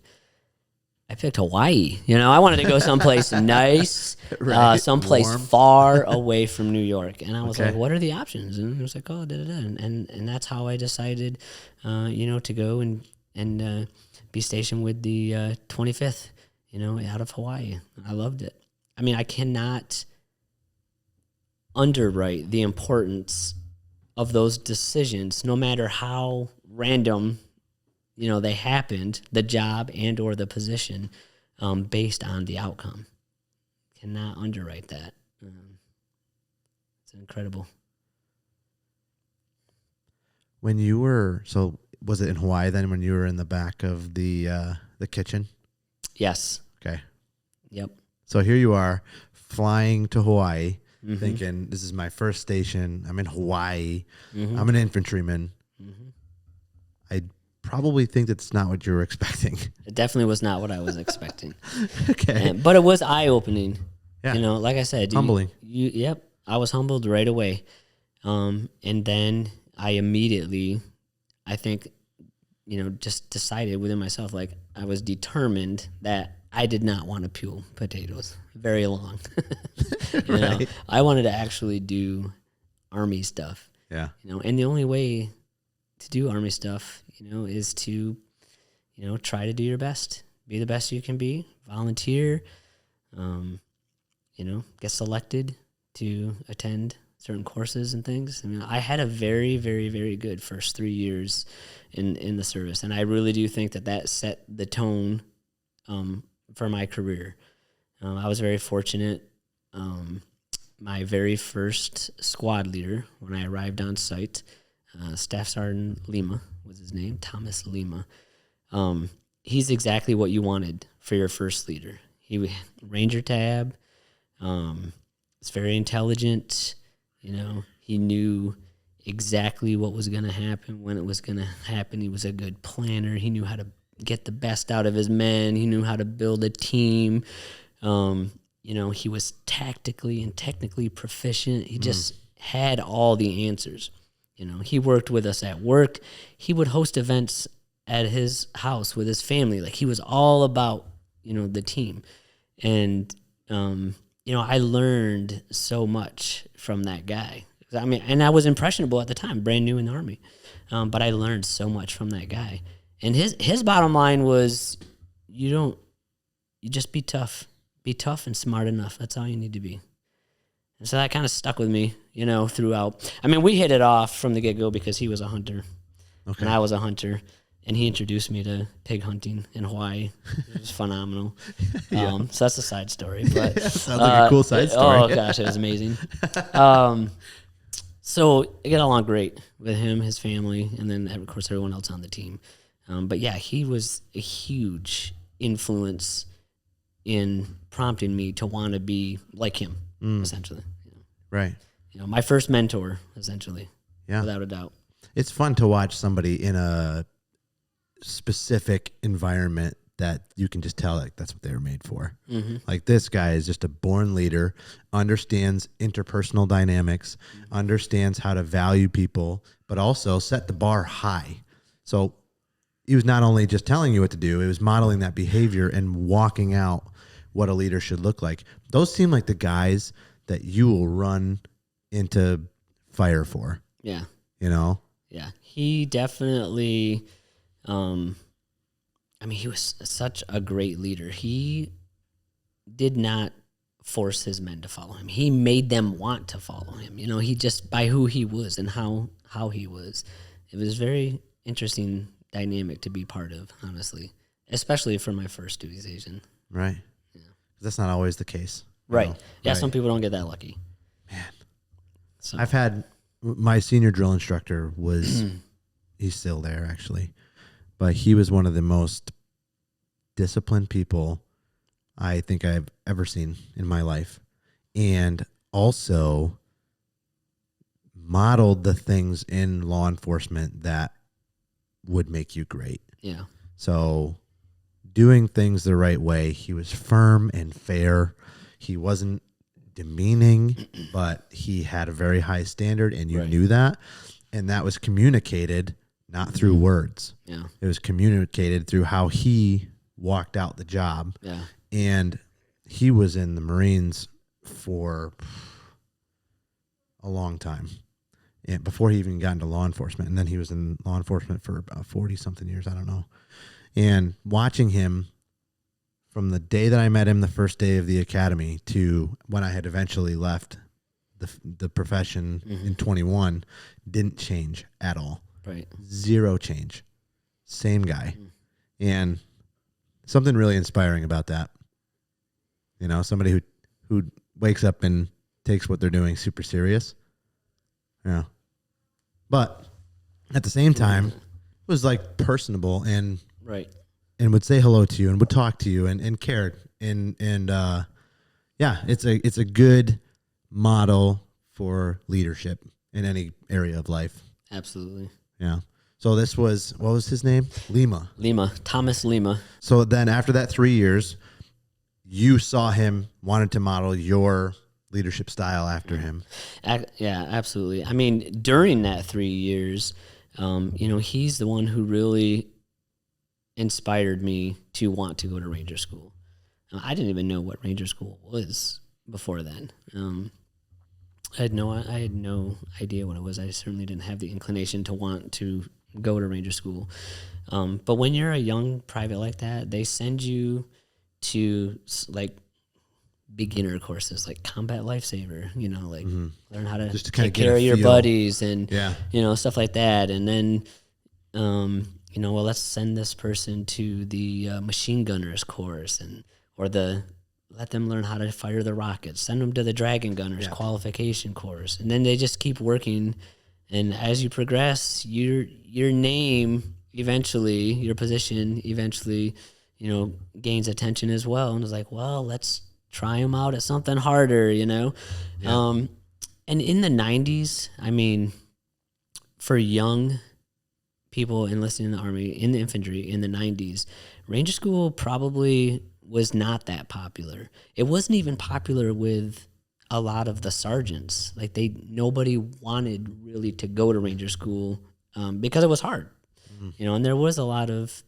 I picked Hawaii. I wanted to go someplace nice, Right. someplace Warm. far away from New York. And I was Okay. like, what are the options? And it was like, oh, da-da-da. And that's how I decided, to go and be stationed with the 25th, out of Hawaii. I loved it. I mean, I cannot underwrite the importance of those decisions, no matter how random they happened, the job and or the position, based on the outcome. Cannot underwrite that. It's incredible. When you were, so was it in Hawaii then when you were in the back of the kitchen? Yes. Okay. Yep. So here you are flying to Hawaii, Mm-hmm. thinking this is my first station. I'm in Hawaii. Mm-hmm. I'm an infantryman. Mm-hmm. I probably think that's not what you were expecting. It definitely was not what I was expecting. Okay. But it was eye-opening. Yeah. Like I said. Humbling. Yep. I was humbled right away. And then I immediately, I think, just decided within myself, like I was determined that I did not want to peel potatoes very long. Right. I wanted to actually do Army stuff. Yeah. And the only way to do Army stuff, is to, try to do your best, be the best you can be, volunteer, get selected to attend certain courses and things. I mean, I had a very, very, very good first 3 years in the service, and I really do think that set the tone for my career. I was very fortunate. My very first squad leader, when I arrived on site, Staff Sergeant Lima was his name, Thomas Lima. He's exactly what you wanted for your first leader. He Ranger tab. He's very intelligent. He knew exactly what was going to happen, when it was going to happen. He was a good planner. He knew how to get the best out of his men. He knew how to build a team. He was tactically and technically proficient. He just had all the answers. He worked with us at work. He would host events at his house with his family. Like, he was all about, the team. And, I learned so much from that guy. I mean, and I was impressionable at the time, brand new in the Army. But I learned so much from that guy. And his bottom line was, you just be tough. Be tough and smart enough. That's all you need to be. And so that kind of stuck with me, throughout. I mean, we hit it off from the get-go because he was a hunter. Okay. And I was a hunter. And he introduced me to pig hunting in Hawaii. It was phenomenal. Yeah. So that's a side story. But Sounds like a cool side story. Oh, gosh, it was amazing. So I got along great with him, his family, and then, of course, everyone else on the team. But, yeah, he was a huge influence in prompting me to want to be like him, essentially. Right. My first mentor, essentially, Yeah. without a doubt. It's fun to watch somebody in a specific environment that you can just tell, like, that's what they were made for. Mm-hmm. Like, this guy is just a born leader, understands interpersonal dynamics, understands how to value people, but also set the bar high. So he was not only just telling you what to do, it was modeling that behavior and walking out what a leader should look like. Those seem like the guys that you will run into fire for. Yeah. You know? Yeah. He definitely, he was such a great leader. He did not force his men to follow him. He made them want to follow him. You know, he just, by who he was and how he was. It was very interesting dynamic to be part of, honestly, especially for my first duty station. Right. Yeah. That's not always the case. Right. Know? Yeah, right. Some people don't get that lucky. Man. So. I've had, my senior drill instructor was, he's still there actually, but he was one of the most disciplined people I think I've ever seen in my life. And also modeled the things in law enforcement that would make you great. Yeah. So doing things the right way, he was firm and fair. He wasn't demeaning, but he had a very high standard, and you knew that. And that was communicated not through words. Yeah. It was communicated through how he walked out the job. Yeah. And he was in the Marines for a long time, and before he even got into law enforcement. And then he was in law enforcement for about 40-something years, I don't know. And watching him from the day that I met him the first day of the academy to when I had eventually left the profession in 21 didn't change at all. Right. Zero change. Same guy. And something really inspiring about that. You know, somebody who wakes up and takes what they're doing super serious. Yeah. But at the same time, was like personable and would say hello to you and would talk to you and cared. And yeah, it's a good model for leadership in any area of life. Absolutely. Yeah. So this was, what was his name? Lima. Thomas Lima. So then after that 3 years, you saw him, wanted to model your leadership style after him. Yeah, absolutely. I mean, during that 3 years, he's the one who really inspired me to want to go to Ranger School. I didn't even know what Ranger School was before then. I had no idea what it was. I certainly didn't have the inclination to want to go to Ranger School. But when you're a young private like that, they send you to like beginner courses like combat lifesaver, learn how to take care of your buddies and, stuff like that. And then, let's send this person to the machine gunners course let them learn how to fire the rockets, send them to the Dragon Gunners qualification course. And then they just keep working. And as you progress, your name eventually, your position eventually, gains attention as well. And it's like, well, let's try them out at something harder, Yeah. And in the 90s, I mean, for young people enlisting in the Army, in the infantry in the 90s, Ranger School probably was not that popular. It wasn't even popular with a lot of the sergeants. Like nobody wanted really to go to Ranger School because it was hard, and there was a lot of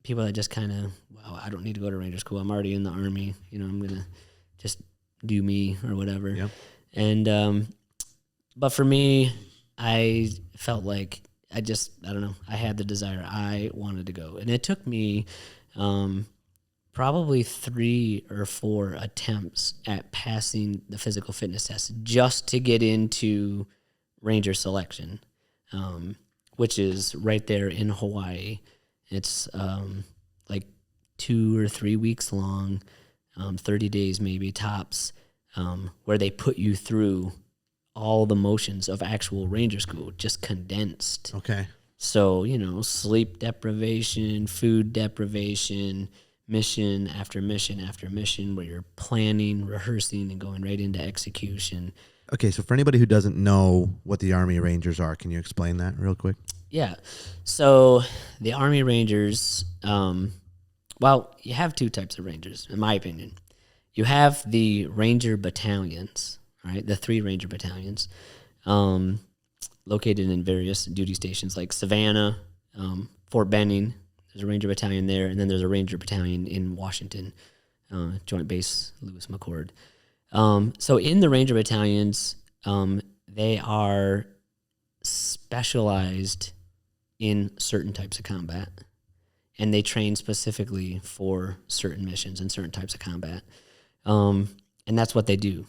people that just kind of, I don't need to go to Ranger School. I'm already in the Army. I'm going to just do me or whatever. Yep. And, but for me, I felt like I don't know. I had the desire. I wanted to go. And it took me probably 3 or 4 attempts at passing the physical fitness test just to get into Ranger selection, which is right there in Hawaii. It's like 2 or 3 weeks long, 30 days maybe tops, where they put you through all the motions of actual Ranger School, just condensed. Okay. So, sleep deprivation, food deprivation, mission after mission after mission, where you're planning, rehearsing, and going right into execution. Okay, so for anybody who doesn't know what the Army Rangers are, can you explain that real quick? Yeah. So the Army Rangers, you have 2 types of Rangers, in my opinion. You have the Ranger battalions, right? The 3 Ranger battalions, located in various duty stations like Savannah, Fort Benning. There's a Ranger Battalion there, and then there's a Ranger Battalion in Washington, Joint Base Lewis McChord. So in the Ranger Battalions, they are specialized in certain types of combat, and they train specifically for certain missions and certain types of combat. And that's what they do.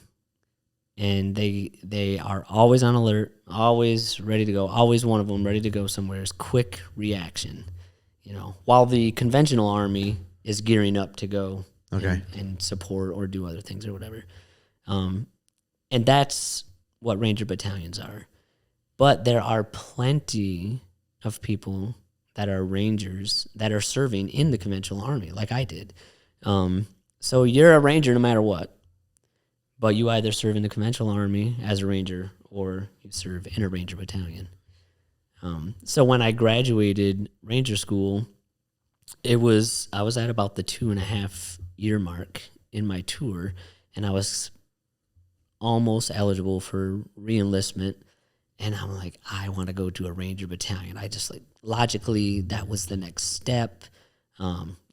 And they are always on alert, always ready to go, always one of them ready to go somewhere. Is quick reaction, while the conventional army is gearing up to go and support or do other things or whatever. And that's what Ranger battalions are. But there are plenty of people that are Rangers that are serving in the conventional army, like I did. So you're a Ranger no matter what, but you either serve in the conventional army as a Ranger or you serve in a Ranger battalion. So when I graduated Ranger school, I was at about the 2.5 year mark in my tour, and I was almost eligible for re-enlistment. And I'm like, I want to go to a Ranger battalion. I just logically, that was the next step.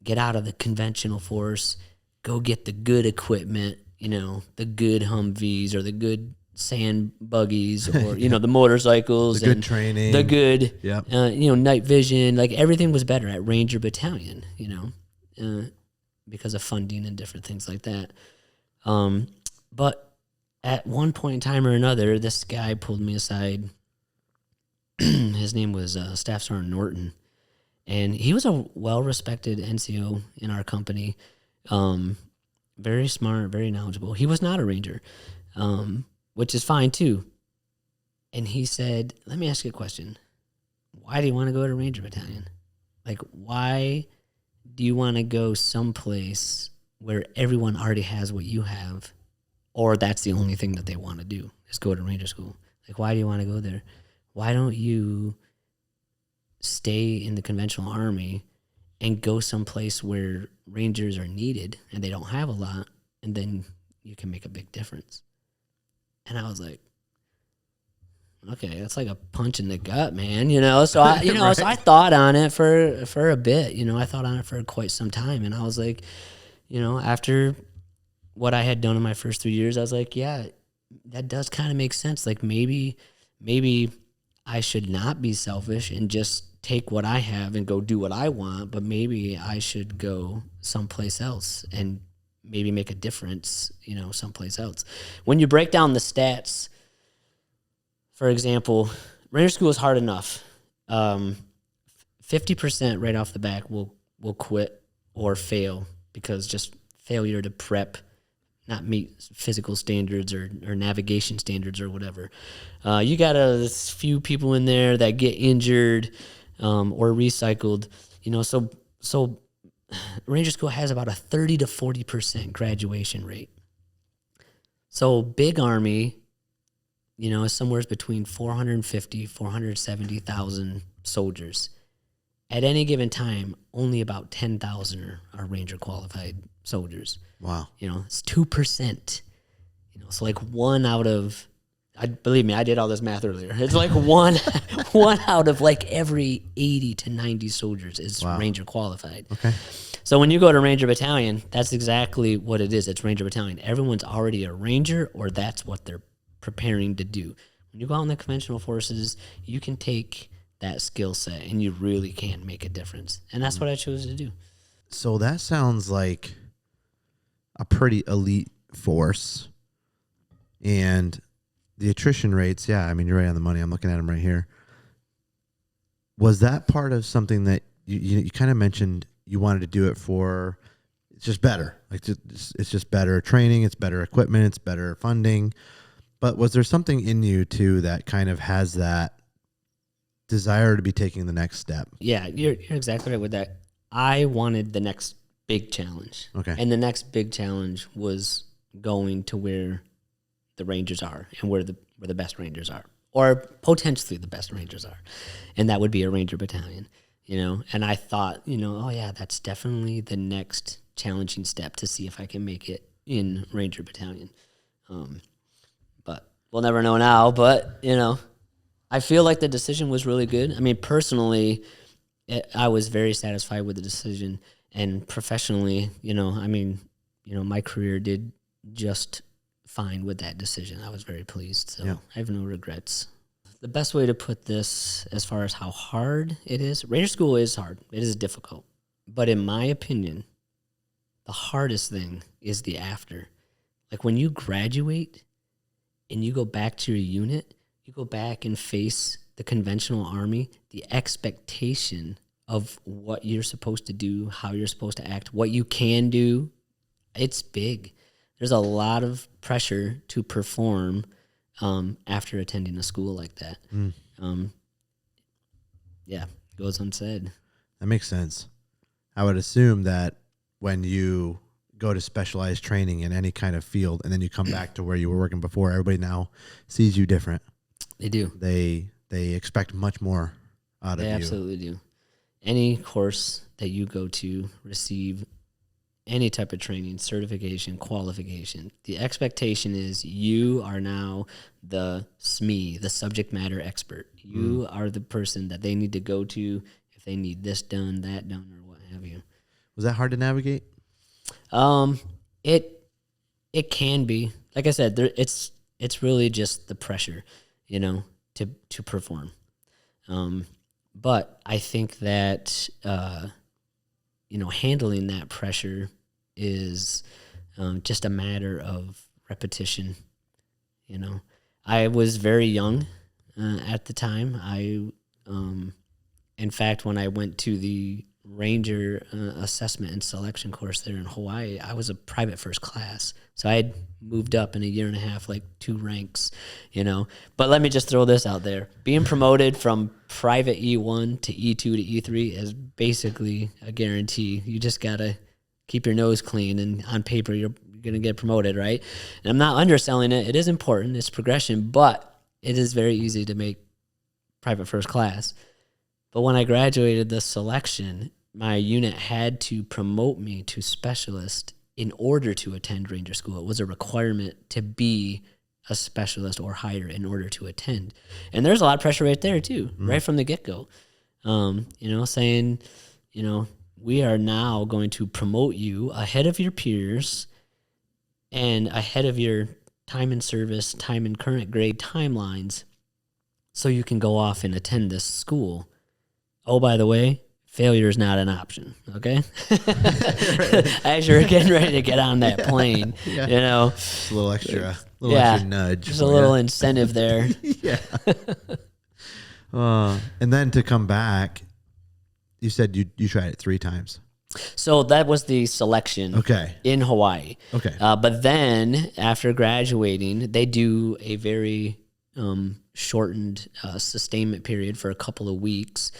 Get out of the conventional force, go get the good equipment, the good Humvees or the good sand buggies or, the motorcycles. The good training. The good, yep. Night vision. Like everything was better at Ranger battalion, because of funding and different things like that. But at one point in time or another, this guy pulled me aside. His name was Staff Sergeant Norton, and he was a well-respected NCO in our company. Very smart, very knowledgeable. He was not a Ranger, which is fine too. And he said, let me ask you a question. Why do you want to go to Ranger Battalion? Why do you want to go someplace where everyone already has what you have, or that's the only thing that they want to do is go to Ranger school? Why do you want to go there? Why don't you stay in the conventional army and go someplace where Rangers are needed and they don't have a lot, and then you can make a big difference? And I was like, okay, that's like a punch in the gut, man. So I, Right. So I thought on it for a bit. I thought on it for quite some time, and I was like, after what I had done in my first 3 years, I was like, yeah, that does kind of make sense. Maybe I should not be selfish and just take what I have and go do what I want, but maybe I should go someplace else and maybe make a difference, someplace else. When you break down the stats, for example, Ranger school is hard enough. 50% right off the back will quit or fail because just failure to prep, not meet physical standards or navigation standards or whatever. You got a few people in there that get injured or recycled. So Ranger school has about a 30 to 40% graduation rate. So big Army, is somewhere between 450, 470,000 soldiers. At any given time, only about 10,000 are Ranger qualified soldiers. Wow. It's 2%. So one out of, believe me, I did all this math earlier. It's one out of every 80 to 90 soldiers is Ranger qualified. Okay. So when you go to Ranger Battalion, that's exactly what it is. It's Ranger Battalion. Everyone's already a Ranger, or that's what they're preparing to do. When you go out in the conventional forces, you can take that skill set and you really can make a difference. And that's what I chose to do. So that sounds like a pretty elite force. And the attrition rates, yeah, I mean, you're right on the money. I'm looking at them right here. Was that part of something that you kind of mentioned you wanted to do it for? It's just better. It's just better training. It's better equipment. It's better funding. But was there something in you too that kind of has that desire to be taking the next step? Yeah, you're exactly right with that. I wanted the next big challenge. Okay. And the next big challenge was going to where the Rangers are and where the best Rangers are, or potentially the best Rangers are. And that would be a Ranger battalion, And I thought, oh yeah, that's definitely the next challenging step to see if I can make it in Ranger battalion. But we'll never know now, but I feel like the decision was really good. I mean, personally, I was very satisfied with the decision, and professionally, my career did just fine with that decision. I was very pleased, so I have no regrets. The best way to put this, as far as how hard it is, Ranger School is hard. It is difficult, but in my opinion, the hardest thing is the after. Like when you graduate and you go back to your unit, you go back and face the conventional Army, the expectation of what you're supposed to do, how you're supposed to act, what you can do, it's big. There's a lot of pressure to perform after attending a school like that. Goes unsaid. That makes sense. I would assume that when you go to specialized training in any kind of field and then you come back to where you were working before, everybody now sees you different. They do. They expect much more out of you. They absolutely do. Any course that you go to receive any type of training, certification, qualification, the expectation is you are now the SME, the subject matter expert. You are the person that they need to go to if they need this done, that done, or what have you. Was that hard to navigate? It can be. Like I said, it's really just the pressure, to perform. But I think that handling that pressure is just a matter of repetition. I was very young at the time. In fact, when I went to the Ranger assessment and selection course there in Hawaii, I was a private first class. So I had moved up in a year and a half, like 2 ranks, But let me just throw this out there. Being promoted from private E1 to E2 to E3 is basically a guarantee. You just got to keep your nose clean, and on paper, you're going to get promoted, right? And I'm not underselling it. It is important. It's progression, but it is very easy to make private first class. But when I graduated the selection, my unit had to promote me to specialist in order to attend Ranger School. It was a requirement to be a specialist or higher in order to attend. And there's a lot of pressure right there too, right from the get-go. Saying, we are now going to promote you ahead of your peers and ahead of your time in service, time in current grade timelines, so you can go off and attend this school. Oh, by the way, failure is not an option, okay? As you're getting ready to get on that plane, Just a little extra nudge. There's a little incentive there. Yeah. And then to come back, you said you tried it 3 times. So that was the selection in Hawaii. Okay. But then after graduating, they do a very shortened sustainment period for a couple of weeks.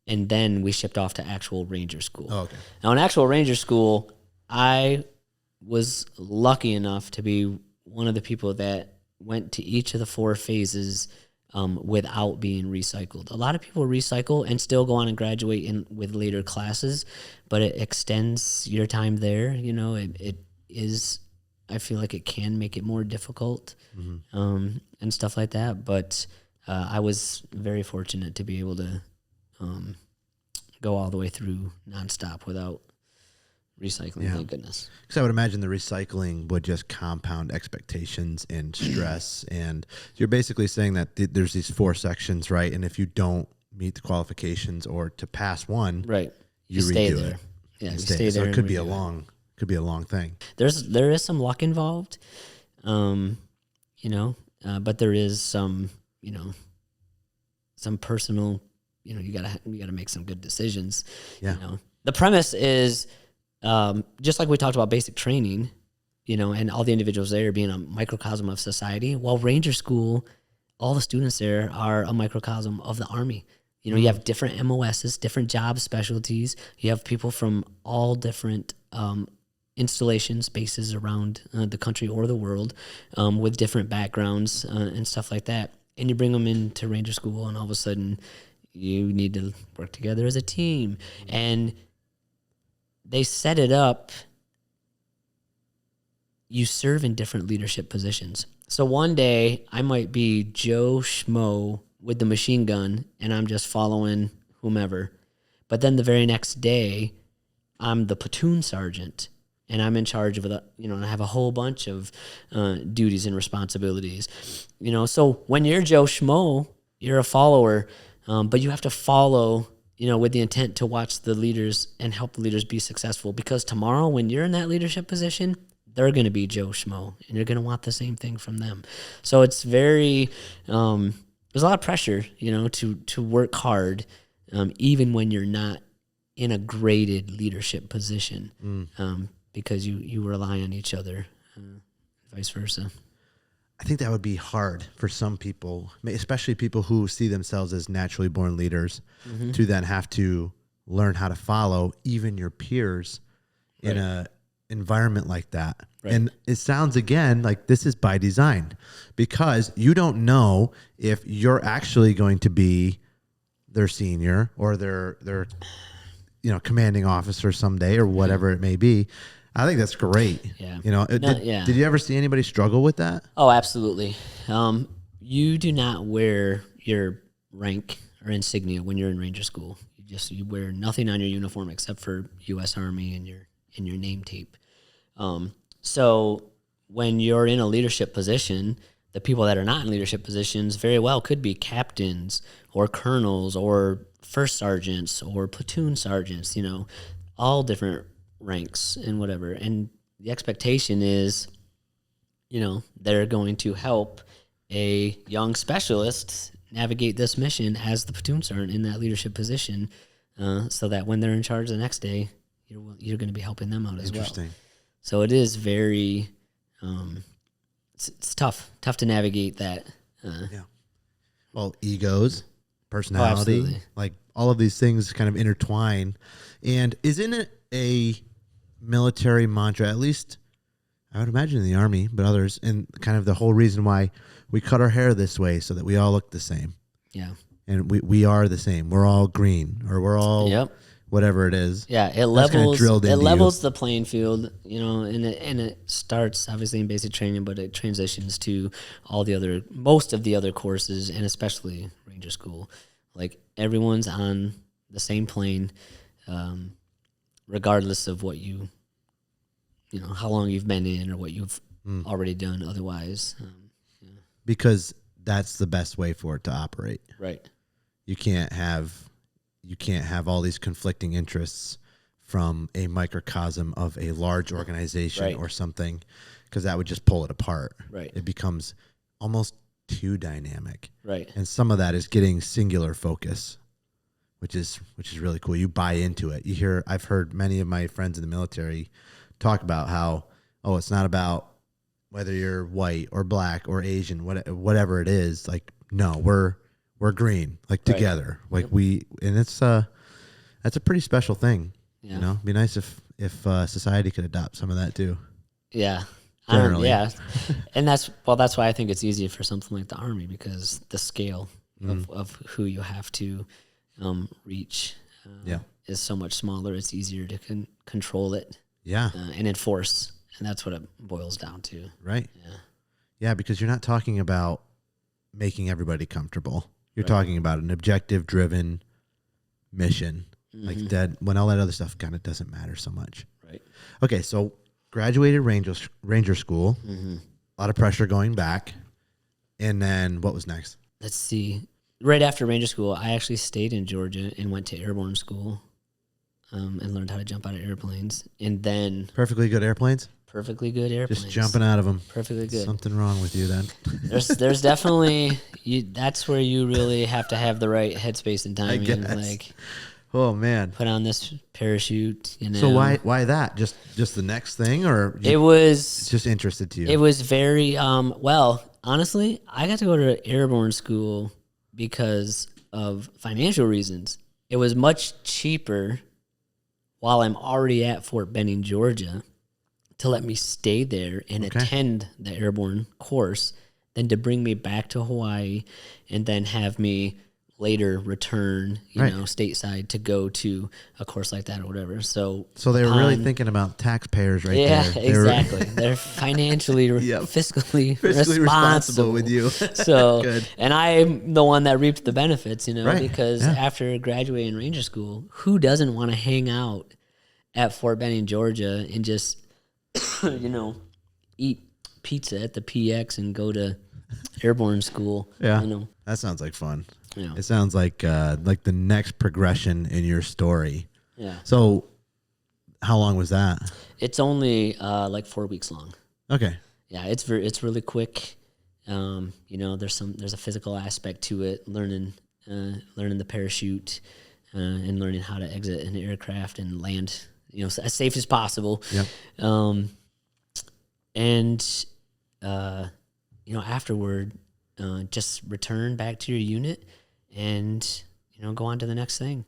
And then we shipped off to actual Ranger School. Oh, okay. Now, in actual Ranger School, I was lucky enough to be one of the people that went to each of the 4 phases without being recycled. A lot of people recycle and still go on and graduate with later classes, but it extends your time there. It is, I feel like it can make it more difficult and stuff like that. But I was very fortunate to be able to go all the way through nonstop without recycling. Thank goodness. Because I would imagine the recycling would just compound expectations and stress. And you're basically saying that there's these 4 sections, right? And if you don't meet the qualifications or to pass one, right, you stay redo there. it. Yeah, you stay stay there. So it could be a long thing. There is some luck involved, but there is some, some personal. You gotta make some good decisions. Yeah. The premise is just like we talked about basic training, and all the individuals there being a microcosm of society. Well, Ranger School, all the students there are a microcosm of the Army. You have different MOSs, different job specialties. You have people from all different installations, bases around the country or the world with different backgrounds and stuff like that. And you bring them into Ranger School, and all of a sudden, you need to work together as a team. And they set it up, you serve in different leadership positions. So one day, I might be Joe Schmo with the machine gun, and I'm just following whomever. But then the very next day, I'm the platoon sergeant, and I'm in charge of and I have a whole bunch of duties and responsibilities. So when you're Joe Schmo, you're a follower, but you have to follow, with the intent to watch the leaders and help the leaders be successful. Because tomorrow, when you're in that leadership position, they're going to be Joe Schmo, and you're going to want the same thing from them. So it's very, there's a lot of pressure, to work hard, even when you're not in a graded leadership position, because you rely on each other, vice versa. I think that would be hard for some people, especially people who see themselves as naturally born leaders, to then have to learn how to follow even your peers in a environment like that. Right. And it sounds again like this is by design, because you don't know if you're actually going to be their senior or their commanding officer someday or whatever it may be. I think that's great. Yeah. Did you ever see anybody struggle with that? Oh, absolutely. You do not wear your rank or insignia when you're in Ranger school. You wear nothing on your uniform except for U.S. Army and your name tape. So when you're in a leadership position, the people that are not in leadership positions very well could be captains or colonels or first sergeants or platoon sergeants, all different ranks and whatever. And the expectation is, they're going to help a young specialist navigate this mission as the platoon sergeant in that leadership position, so that when they're in charge the next day, you're going to be helping them out as well. Interesting. So it is very, it's tough to navigate that. Well, egos, personality, like all of these things kind of intertwine. And isn't it a military mantra, at least I would imagine in the Army, but others, and kind of the whole reason why we cut our hair this way so that we all look the same. Yeah. And we are the same. We're all green, or we're all whatever it is. Yeah, it levels the playing field, and it starts obviously in basic training, but it transitions to most of the other courses, and especially Ranger School. Like, everyone's on the same plane, regardless of what how long you've been in or what you've already done otherwise. Because that's the best way for it to operate. Right. You can't have all these conflicting interests from a microcosm of a large organization or something, because that would just pull it apart. Right. It becomes almost too dynamic. Right. And some of that is getting singular focus, which is really cool. You buy into it. I've heard many of my friends in the military talk about how, it's not about whether you're white or black or Asian, whatever it is. Like, no, we're green, like together, like and it's that's a pretty special thing. Yeah. It'd be nice if society could adopt some of that too. Yeah. Generally. And that's why I think it's easier for something like the Army, because the scale of who you have to reach is so much smaller. It's easier to control it and enforce, and that's what it boils down to. Right. Yeah, because you're not talking about making everybody comfortable. You're talking about an objective-driven mission, like that. When all that other stuff kind of doesn't matter so much. Right. Okay, so graduated Ranger School, a lot of pressure going back, and then what was next? Let's see. Right after Ranger School, I actually stayed in Georgia and went to Airborne School, and learned how to jump out of airplanes. And then perfectly good airplanes. Perfectly good airplanes. Just jumping out of them. Perfectly good. Something wrong with you then. There's definitely that's where you really have to have the right headspace and timing. I guess. Like, oh man, put on this parachute. So why that? Just the next thing, or it's just interested to you? It was very well. Honestly, I got to go to Airborne School because of financial reasons. It was much cheaper while I'm already at Fort Benning, Georgia, to let me stay there and attend the airborne course than to bring me back to Hawaii and then have me later return, Right. stateside to go to a course like that or whatever. So they were really thinking about taxpayers right there. yeah, They were exactly. They're financially, fiscally responsible with you. So, Good. and I'm the one that reaped the benefits, Right. because Yeah. after graduating Ranger School, who doesn't want to hang out at Fort Benning, Georgia, and just, eat pizza at the PX and go to Airborne School? Yeah. That sounds like fun. Yeah. It sounds like the next progression in your story. Yeah. So how long was that? It's only like 4 weeks long. Okay. Yeah, it's really quick. There's a physical aspect to it, learning the parachute, and learning how to exit an aircraft and land, as safe as possible. Yep. Afterward, just return back to your unit and, go on to the next thing.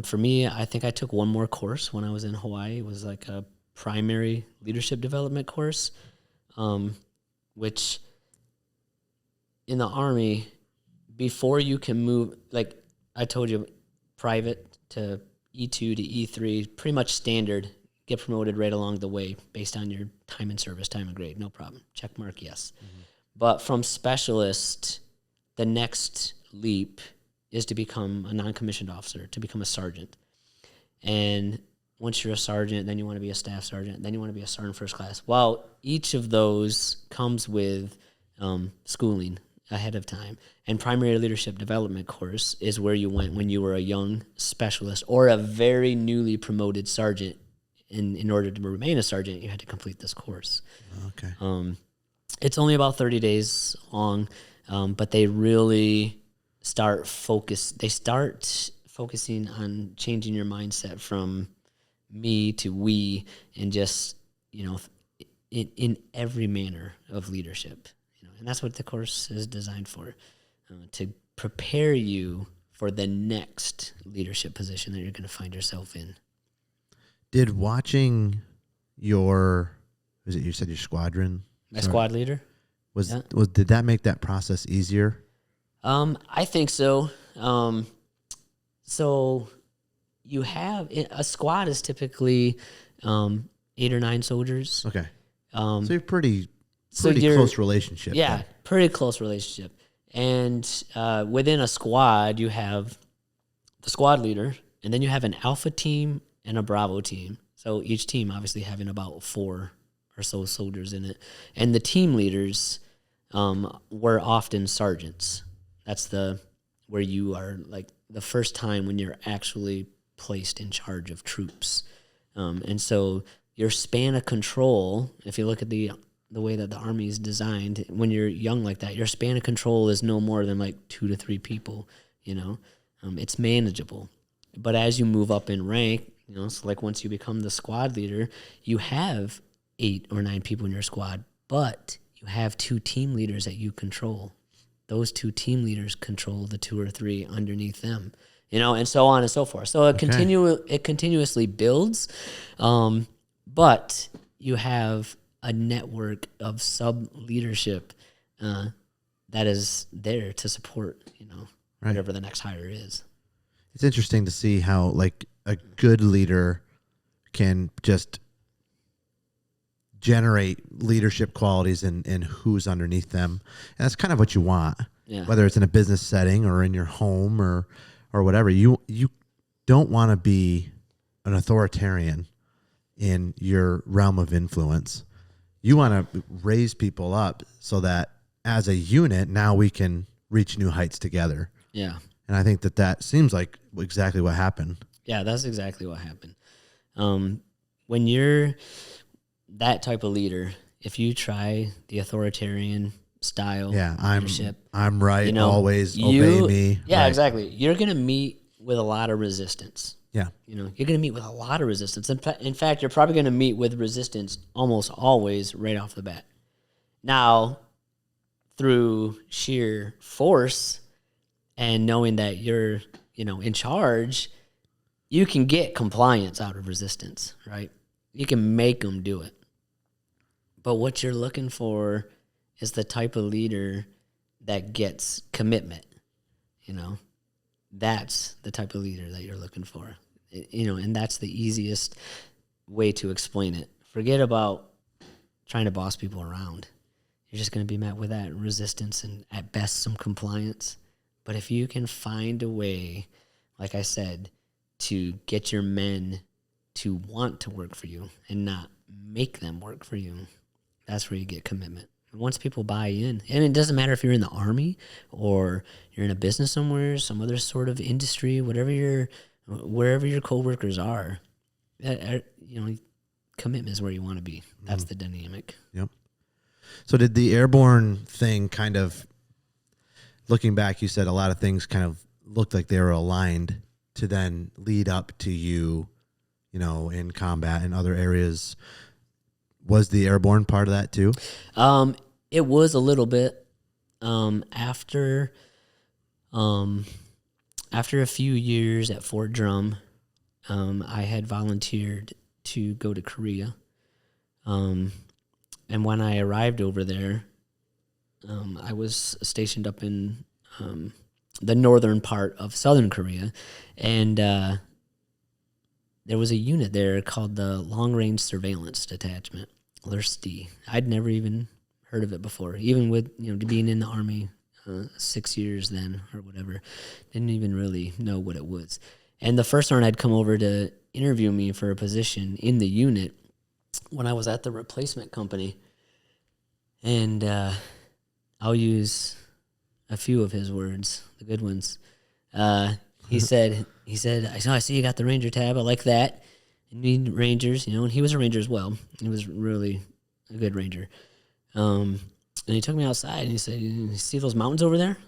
For me, I think I took one more course when I was in Hawaii. It was like a primary leadership development course, which in the Army, before you can move, like I told you, private to E2 to E3, pretty much standard, get promoted right along the way based on your time in service, time and grade, no problem. Check mark, yes. Mm-hmm. But from specialist, the next leap is to become a non-commissioned officer, to become a sergeant. And once you're a sergeant, then you want to be a staff sergeant, then you want to be a sergeant first class. Well, each of those comes with schooling ahead of time. And primary leadership development course is where you went when you were a young specialist or a very newly promoted sergeant. In order to remain a sergeant, you had to complete this course. Okay. It's only about 30 days long, but they really start focusing on changing your mindset from me to we, and just, in every manner of leadership. And that's what the course is designed for, to prepare you for the next leadership position that you're going to find yourself in. Did watching you said your squadron? My squad leader? Did that make that process easier? I think so. So you have, a squad is typically 8 or 9 soldiers. Okay. So you're pretty close relationship. Yeah, then. pretty close relationship. And within a squad, you have the squad leader, and then you have an alpha team and a Bravo team. So each team obviously having about 4 or so soldiers in it. And the team leaders were often sergeants. That's where you are, like, the first time when you're actually placed in charge of troops. And so your span of control, if you look at the way that the Army is designed, when you're young like that, your span of control is no more than like 2 to 3 people, it's manageable. But as you move up in rank, so like once you become the squad leader, you have 8 or 9 people in your squad, but you have 2 team leaders that you control. Those 2 team leaders control the 2 or 3 underneath them, and so on and so forth. So it continuously builds, but you have a network of sub-leadership that is there to support, whatever the next hire is. It's interesting to see how, like, a good leader can just generate leadership qualities in who's underneath them. And that's kind of what you want, whether it's in a business setting or in your home or whatever. You don't want to be an authoritarian in your realm of influence. You want to raise people up so that as a unit, now we can reach new heights together. Yeah. And I think that seems like exactly what happened. Yeah, that's exactly what happened. When you're that type of leader, if you try the authoritarian style leadership, I'm right, always obey me. Yeah, right. Exactly. You're going to meet with a lot of resistance. Yeah. You're going to meet with a lot of resistance. In fact, you're probably going to meet with resistance almost always right off the bat. Now, through sheer force and knowing that you're, in charge, you can get compliance out of resistance, right? You can make them do it. But what you're looking for is the type of leader that gets commitment, that's the type of leader that you're looking for. And that's the easiest way to explain it. Forget about trying to boss people around. You're just going to be met with that resistance and at best some compliance. But if you can find a way, like I said, to get your men to want to work for you and not make them work for you, that's where you get commitment. And once people buy in, and it doesn't matter if you're in the Army or you're in a business somewhere, some other sort of industry, wherever your coworkers are, commitment is where you want to be. That's the dynamic. Yep. So did the airborne thing kind of, looking back, you said a lot of things kind of looked like they were aligned to then lead up to you, in combat and other areas. Was the airborne part of that too? It was a little bit. After a few years at Fort Drum, I had volunteered to go to Korea. And when I arrived over there, I was stationed up in the northern part of southern Korea, and there was a unit there called the Long Range Surveillance Detachment, LRSD. I'd never even heard of it before, even with being in the Army 6 years then or whatever. Didn't even really know what it was. And the first sergeant had come over to interview me for a position in the unit when I was at the replacement company. And I'll use a few of his words, the good ones. He said, I see you got the Ranger tab. I like that. You need Rangers, and he was a Ranger as well. He was really a good Ranger. And he took me outside and he said, you see those mountains over there?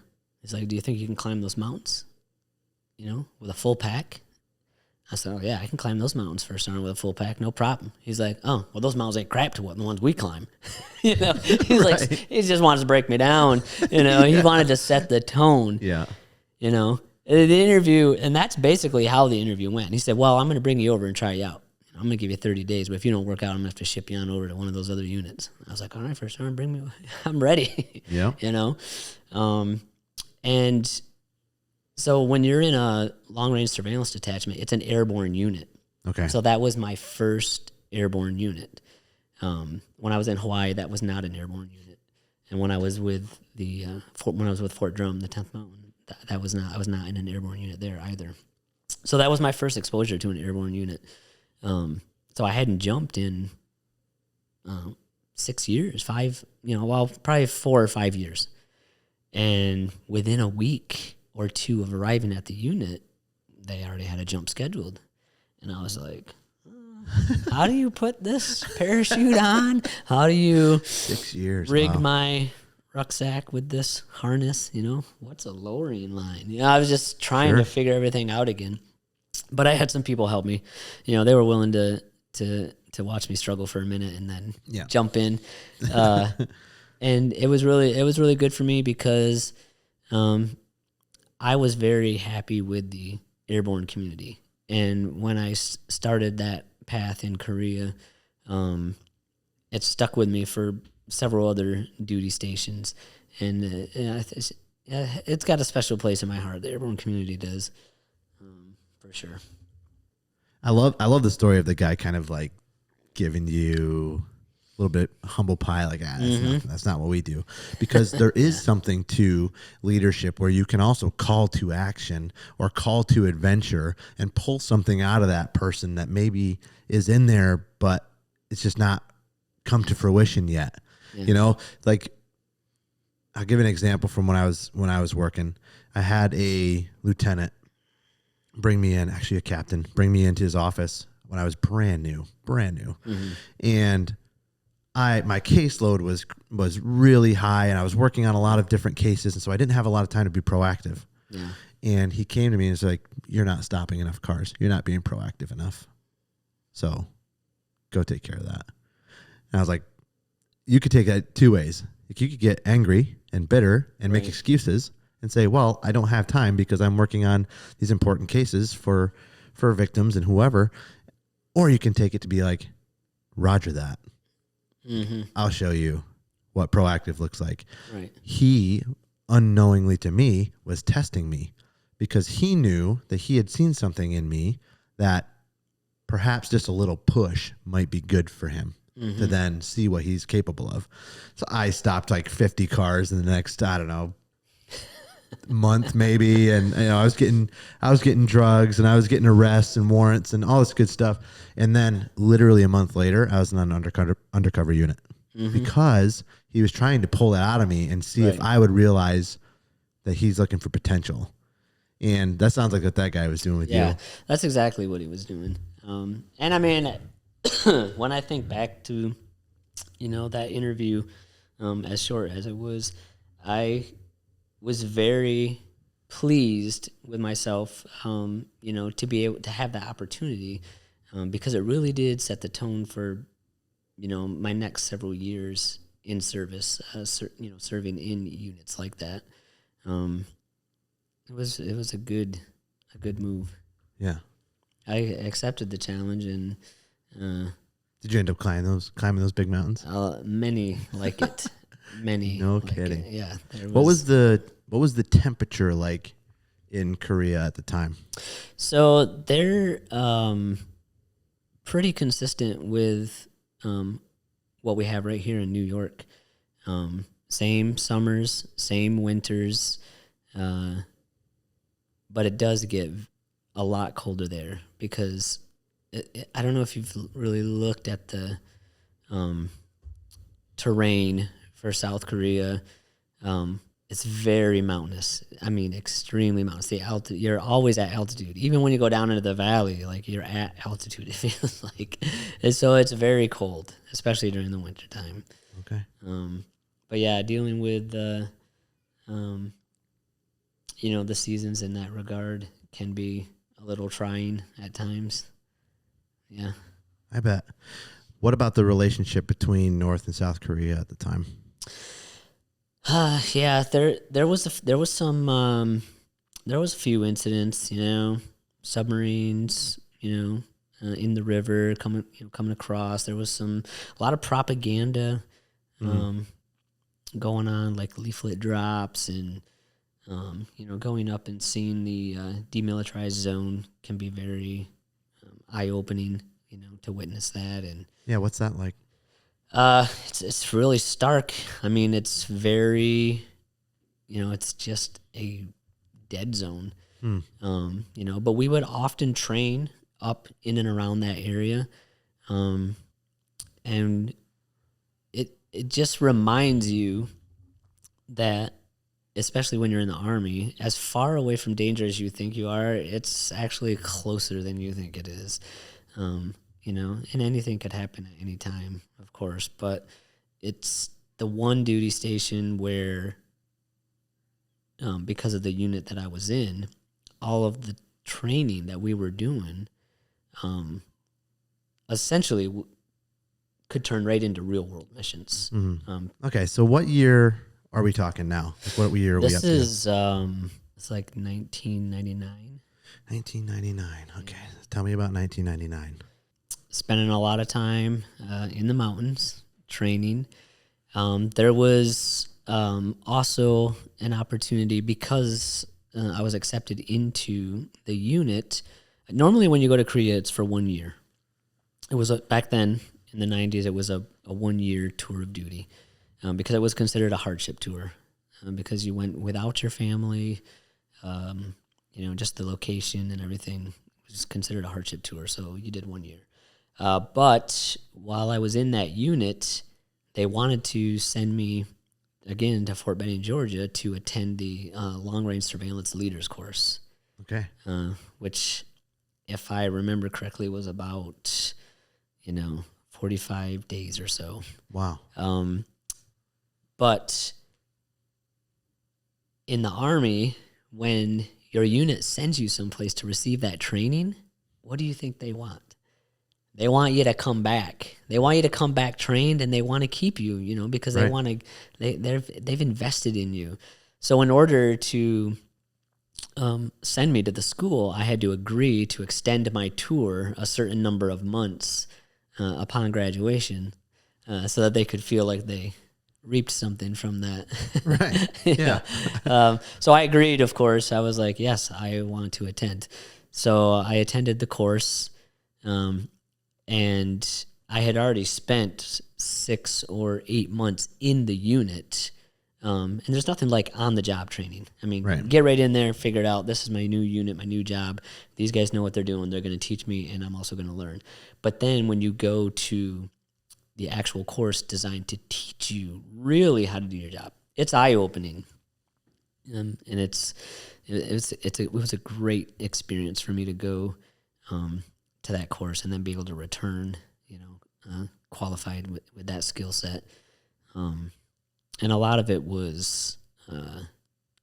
He's like, do you think you can climb those mountains? With a full pack? I said, oh yeah, I can climb those mountains for a sergeant with a full pack, no problem. He's like, oh, well, those mountains ain't crap to what the ones we climb. He's right. like, he just wanted to break me down. He wanted to set the tone. Yeah. The interview, and that's basically how the interview went. He said, well, I'm going to bring you over and try you out. I'm going to give you 30 days, but if you don't work out, I'm going to have to ship you on over to one of those other units. I was like, all right, first sergeant, bring me. I'm ready. Yeah. And so when you're in a long-range surveillance detachment, it's an airborne unit. Okay. So that was my first airborne unit. When I was in Hawaii, that was not an airborne unit. And when I was with Fort Drum, the 10th Mountain, I was not in an airborne unit there either. So that was my first exposure to an airborne unit. So I hadn't jumped in 6 years, probably 4 or 5 years. And within a week or two of arriving at the unit, they already had a jump scheduled. And I was like, how do you put this parachute on? How do you 6 years rig wow. my rucksack with this harness? What's a lowering line? I was just trying to figure everything out again. But I had some people help me. They were willing to watch me struggle for a minute and then jump in. And it was really good for me because I was very happy with the airborne community. And when I started that path in Korea, it stuck with me for several other duty stations. And it's got a special place in my heart. The airborne community does, for sure. I love the story of the guy kind of like giving you a little bit humble pie, like that's not what we do, because there is something to leadership where you can also call to action or call to adventure and pull something out of that person that maybe is in there, but it's just not come to fruition yet. Yeah. Like I'll give an example from when I was working. I had a lieutenant bring me in, actually a captain, bring me into his office when I was brand new. Mm-hmm. And my caseload was really high, and I was working on a lot of different cases, and so I didn't have a lot of time to be proactive. Yeah. And he came to me and was like, you're not stopping enough cars. You're not being proactive enough. So go take care of that. And I was like, you could take that two ways. Like, you could get angry and bitter and make excuses and say, well, I don't have time because I'm working on these important cases for victims and whoever. Or you can take it to be like, roger that. Mm-hmm. I'll show you what proactive looks like. Right. He, unknowingly to me, was testing me because he knew that he had seen something in me that perhaps just a little push might be good for him to then see what he's capable of. So I stopped like 50 cars in the next, I don't know, month maybe. And I was getting drugs and I was getting arrests and warrants and all this good stuff. And then literally a month later, I was in an undercover unit because he was trying to pull that out of me and see if I would realize that he's looking for potential. And that sounds like what that guy was doing with you. Yeah, that's exactly what he was doing. And I mean, when I think back to, that interview, as short as it was, I was very pleased with myself, to be able to have that opportunity, because it really did set the tone for, my next several years in service, serving in units like that. It was a good move. Yeah. I accepted the challenge, and did you end up climbing those big mountains? Many like it. Many. No like kidding. It. Yeah. What was the temperature like in Korea at the time? So they're pretty consistent with what we have right here in New York. Same summers, same winters, but it does get a lot colder there because I don't know if you've really looked at the terrain for South Korea. It's very mountainous. I mean, extremely mountainous. The altitude, you're always at altitude. Even when you go down into the valley, like you're at altitude, it feels like. And so it's very cold, especially during the winter time. Okay. But yeah, dealing with the seasons in that regard can be a little trying at times. Yeah. I bet. What about the relationship between North and South Korea at the time? Yeah, there was a few incidents, submarines, in the river coming across. There was a lot of propaganda going on, like leaflet drops and going up and seeing the demilitarized zone can be very eye-opening, to witness that. And yeah, what's that like? It's really stark. I mean, it's very, it's just a dead zone. But we would often train up in and around that area, and it just reminds you that, especially when you're in the Army, as far away from danger as you think you are, it's actually closer than you think it is. And anything could happen at any time, of course, but it's the one duty station where, because of the unit that I was in, all of the training that we were doing, essentially could turn right into real world missions. Okay, so what year are we talking now? What year are we up to? This is it's like 1999. 1999. Okay, tell me about 1999. Spending a lot of time in the mountains training. There was also an opportunity because I was accepted into the unit. Normally when you go to Korea, it's for 1 year. It was back then in the 90s, it was a 1 year tour of duty because it was considered a hardship tour because you went without your family, just the location and everything was considered a hardship tour. So you did 1 year. But while I was in that unit, they wanted to send me again to Fort Benning, Georgia, to attend the long-range surveillance leaders course. Okay. Which, if I remember correctly, was about 45 days or so. Wow. But in the Army, when your unit sends you someplace to receive that training, what do you think they want? They want you to come back. They want you to come back trained, and they want to keep you, because they want to. They've invested in you. So in order to send me to the school, I had to agree to extend my tour a certain number of months upon graduation, so that they could feel like they reaped something from that. Right. Yeah. So I agreed, of course. I was like, yes, I want to attend. So I attended the course, and I had already spent 6 or 8 months in the unit. And there's nothing like on-the-job training. I mean, get right in there, figure it out. This is my new unit, my new job. These guys know what they're doing. They're going to teach me, and I'm also going to learn. But then when you go to the actual course designed to teach you really how to do your job, it's eye-opening. And it was a great experience for me to go to that course and then be able to return, qualified with that skill set. And a lot of it was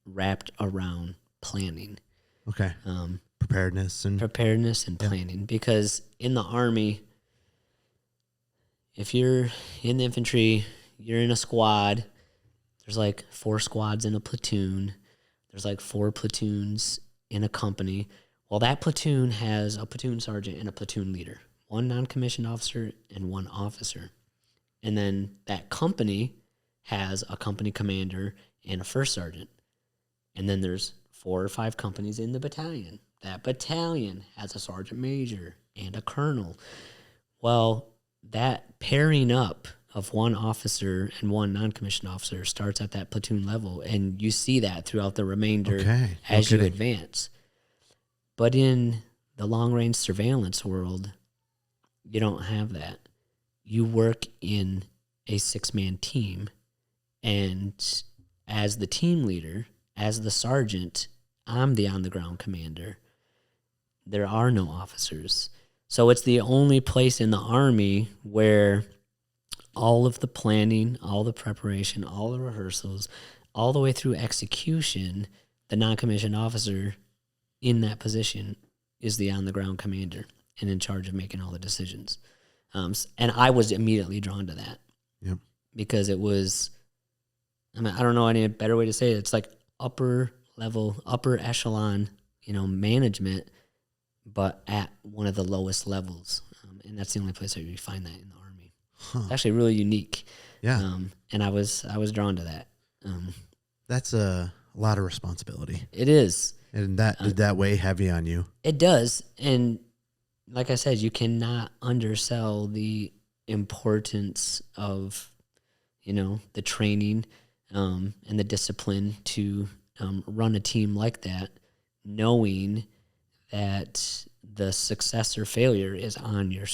wrapped around planning. Okay. Preparedness and planning. Because in the Army, if you're in the infantry, you're in a squad, there's like 4 squads in a platoon. There's like 4 platoons in a company. Well, that platoon has a platoon sergeant and a platoon leader, 1 non-commissioned officer and 1 officer. And then that company has a company commander and a first sergeant. And then there's 4 or 5 companies in the battalion. That battalion has a sergeant major and a colonel. Well, that pairing up of 1 officer and 1 non-commissioned officer starts at that platoon level, and you see that throughout the remainder as you advance. But in the long-range surveillance world, you don't have that. You work in a 6-man team, and as the team leader, as the sergeant, I'm the on-the-ground commander. There are no officers. So it's the only place in the Army where all of the planning, all the preparation, all the rehearsals, all the way through execution, the non-commissioned officer in that position is the on-the-ground commander and in charge of making all the decisions. And I was immediately drawn to that. Yep. Because it was, I don't know any better way to say it. It's like upper level, upper echelon, management, but at one of the lowest levels. And that's the only place that you find that in the Army. Huh. It's actually really unique. Yeah. And I was drawn to that. That's a lot of responsibility. It is. And did that weigh heavy on you? It does. And like I said, you cannot undersell the importance of, the training and the discipline to run a team like that, knowing that the success or failure is on your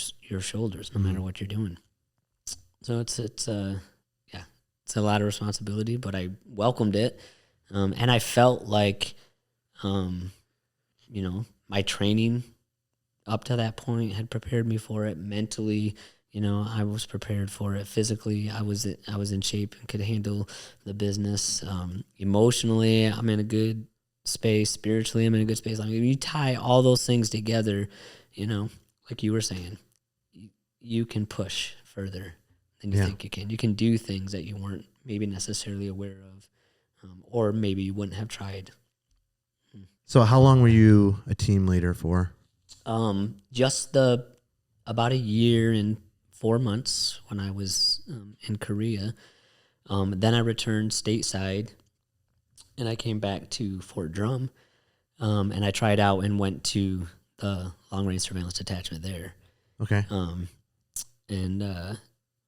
shoulders, no matter what you're doing. So it's a lot of responsibility, but I welcomed it, and I felt like, my training up to that point had prepared me for it mentally. I was prepared for it physically. I was in shape and could handle the business. Emotionally, I'm in a good space. Spiritually, I'm in a good space. I mean, you tie all those things together, like you were saying, you can push further than you think you can. You can do things that you weren't maybe necessarily aware of, or maybe you wouldn't have tried. So how long were you a team leader for? Just about a year and 4 months when I was in Korea. Then I returned stateside, and I came back to Fort Drum, and I tried out and went to the long-range surveillance detachment there. Okay. And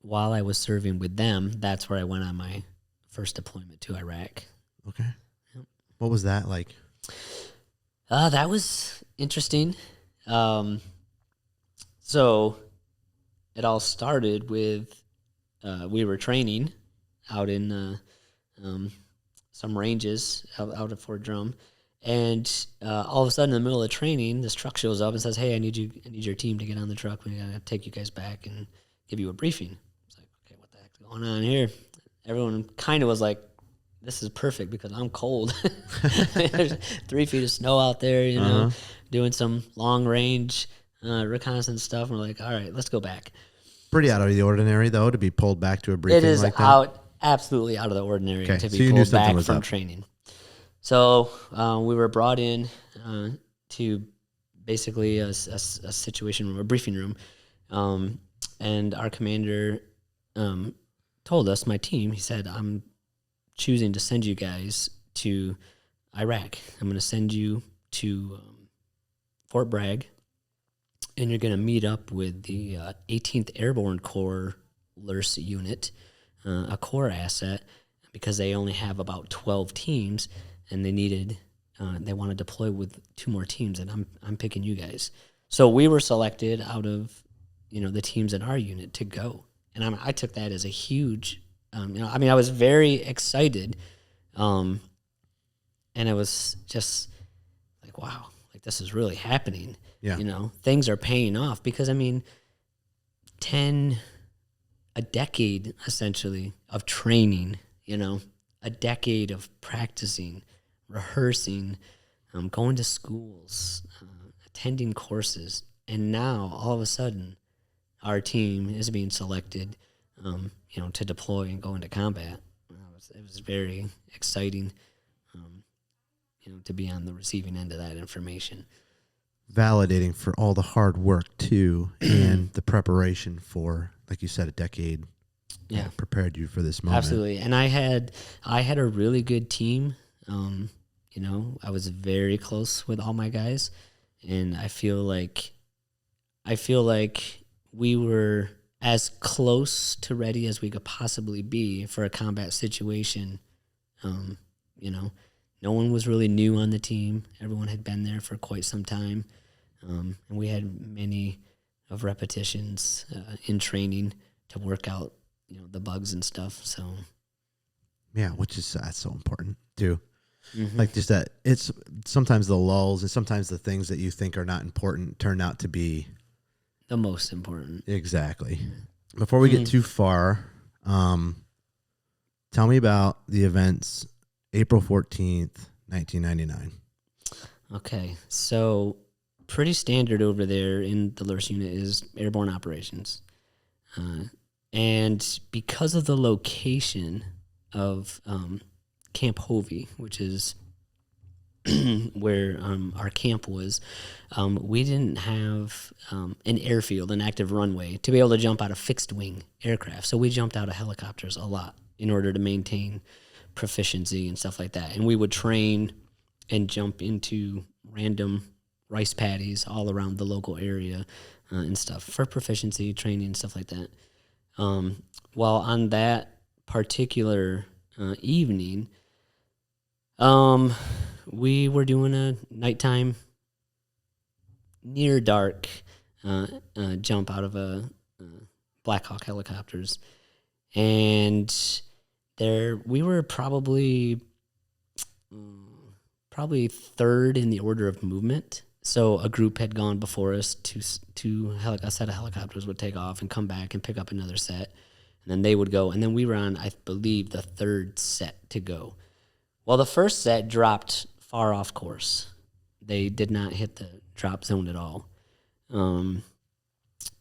while I was serving with them, that's where I went on my first deployment to Iraq. Okay. Yep. What was that like? That was interesting. So it all started with we were training out in some ranges out at Fort Drum, and all of a sudden in the middle of the training, this truck shows up and says, "Hey, I need your team to get on the truck. We gotta take you guys back and give you a briefing." It's like, okay, what the heck's going on here? Everyone kind of was like, "This is perfect because I'm cold." There's 3 feet of snow out there, doing some long range reconnaissance stuff. And we're like, all right, let's go back. Pretty out of the ordinary, though, to be pulled back to a briefing like that. It is absolutely out of the ordinary to be pulled back from training. So we were brought in to basically a situation room, a briefing room, and our commander told us, my team, he said, I'm choosing to send you guys to Iraq. I'm going to send you to Fort Bragg, and you're going to meet up with the 18th Airborne Corps LURS unit, a core asset, because they only have about 12 teams, and they want to deploy with 2 more teams, and I'm picking you guys. So we were selected out of, the teams in our unit to go, and I took that as a huge, I was very excited, and it was just like, wow, like this is really happening. Yeah. Things are paying off because, a decade essentially of training, a decade of practicing, rehearsing, going to schools, attending courses. And now all of a sudden our team is being selected, to deploy and go into combat. It was very exciting, to be on the receiving end of that information. Validating for all the hard work too, and the preparation for, like you said, a decade. Yeah, prepared you for this moment. Absolutely. And I had a really good team. I was very close with all my guys, and I feel like we were as close to ready as we could possibly be for a combat situation. No one was really new on the team. Everyone had been there for quite some time. And we had many of repetitions in training to work out, the bugs and stuff. So, yeah, that's so important too. Mm-hmm. Like just that, it's sometimes the lulls and sometimes the things that you think are not important turn out to be the most important. Exactly. Before we get too far, tell me about the events April 14th, 1999. Okay, so pretty standard over there in the LURS unit is airborne operations. And because of the location of Camp Hovey, which is where our camp was, we didn't have an airfield, an active runway, to be able to jump out of fixed-wing aircraft. So we jumped out of helicopters a lot in order to maintain proficiency and stuff like that. And we would train and jump into random rice paddies all around the local area and stuff for proficiency training and stuff like that. While on that particular evening, we were doing a nighttime near dark jump out of a Black Hawk helicopters, and we were probably third in the order of movement. So a group had gone before us. A set of helicopters would take off and come back and pick up another set, and then they would go. And then we were on, I believe, the third set to go. Well, the first set dropped far off course. They did not hit the drop zone at all. And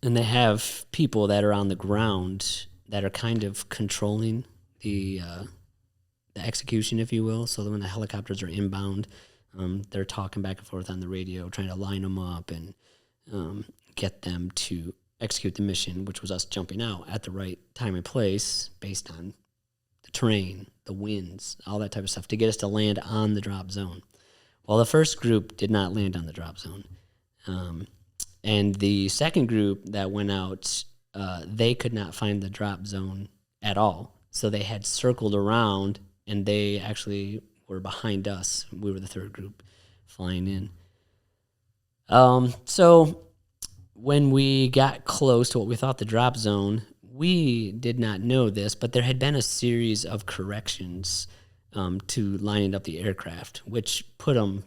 they have people that are on the ground that are kind of controlling the execution, if you will. So that when the helicopters are inbound, they're talking back and forth on the radio, trying to line them up and get them to execute the mission, which was us jumping out at the right time and place based on the terrain, the winds, all that type of stuff, to get us to land on the drop zone. Well, the first group did not land on the drop zone. And the second group that went out, they could not find the drop zone at all. So they had circled around, and they actually were behind us. We were the third group flying in. So when we got close to what we thought the drop zone, we did not know this, but there had been a series of corrections to lining up the aircraft, which put them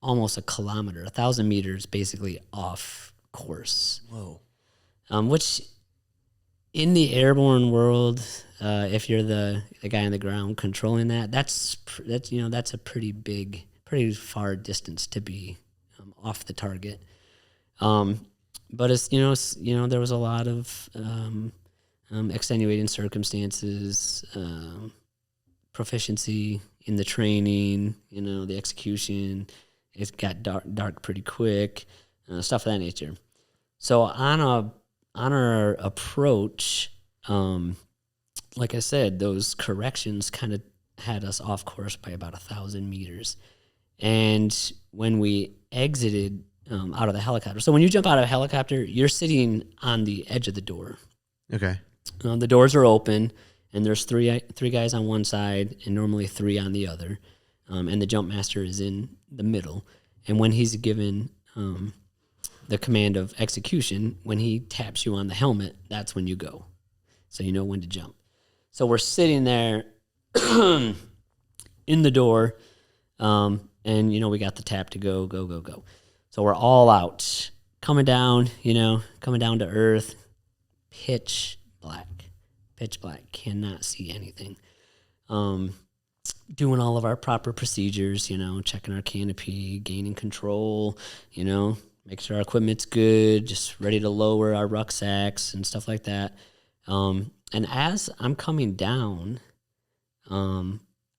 almost a kilometer, 1,000 meters, basically off course. Whoa. Which in the airborne world, if you're the guy on the ground controlling that's a pretty far distance to be off the target. But it's there was a lot of extenuating circumstances, proficiency in the training, the execution. It got dark pretty quick, stuff of that nature. So on our approach, like I said, those corrections kind of had us off course by about 1,000 meters. And when we exited out of the helicopter, so when you jump out of a helicopter, you're sitting on the edge of the door. Okay. The doors are open, and there's three guys on one side and normally 3 on the other. And the jump master is in the middle. And when he's given the command of execution, when he taps you on the helmet, that's when you go. So you know when to jump. So we're sitting there in the door, and, we got the tap to go, go, go, go. So we're all out, coming down to earth, pitch black, cannot see anything. Doing all of our proper procedures, checking our canopy, gaining control, make sure our equipment's good, just ready to lower our rucksacks and stuff like that. And as I'm coming down,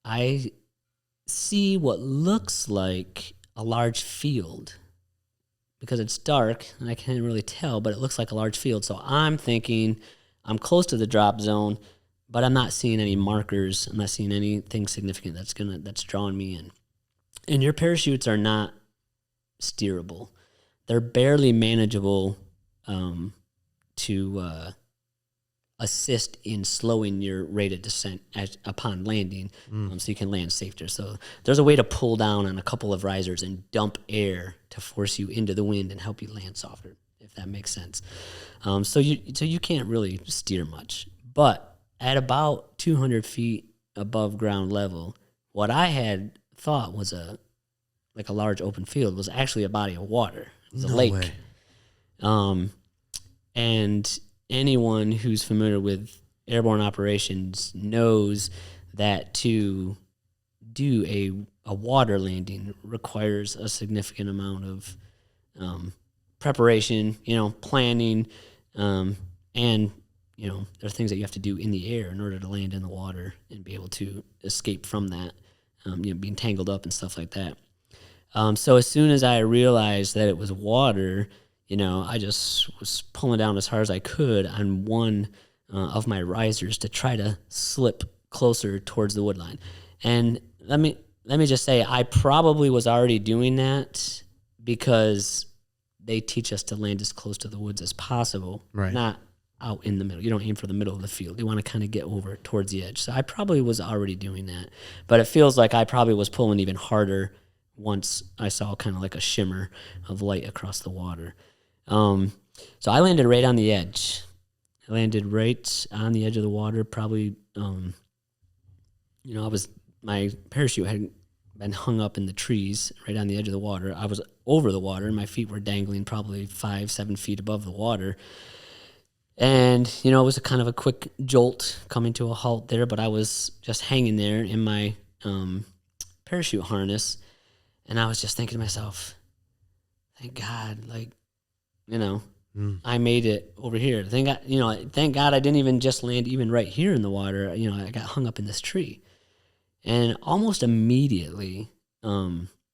I see what looks like a large field because it's dark and I can't really tell, but it looks like a large field. So I'm thinking I'm close to the drop zone, but I'm not seeing any markers. I'm not seeing anything significant that's drawing me in. And your parachutes are not steerable. They're barely manageable to assist in slowing your rate of descent upon landing, so you can land safer. So there's a way to pull down on a couple of risers and dump air to force you into the wind and help you land softer, if that makes sense. So you can't really steer much. But at about 200 feet above ground level, what I had thought was a large open field was actually a body of water. It was a lake. Way. And anyone who's familiar with airborne operations knows that to do a water landing requires a significant amount of preparation, planning, and there are things that you have to do in the air in order to land in the water and be able to escape from that, being tangled up and stuff like that. So as soon as I realized that it was water, I just was pulling down as hard as I could on one of my risers to try to slip closer towards the wood line. And let me just say, I probably was already doing that because they teach us to land as close to the woods as possible, right? Not out in the middle. You don't aim for the middle of the field. You want to kind of get over towards the edge. So I probably was already doing that, but it feels like I probably was pulling even harder once I saw kind of like a shimmer of light across the water. So I landed right on the edge. I landed right on the edge of the water, probably, my parachute had been hung up in the trees right on the edge of the water. I was over the water, and my feet were dangling probably 5-7 feet above the water. And, it was a kind of a quick jolt coming to a halt there, but I was just hanging there in my parachute harness, and I was just thinking to myself, thank God, I made it over here. Thank God I didn't even just land even right here in the water. I got hung up in this tree. And almost immediately, upon,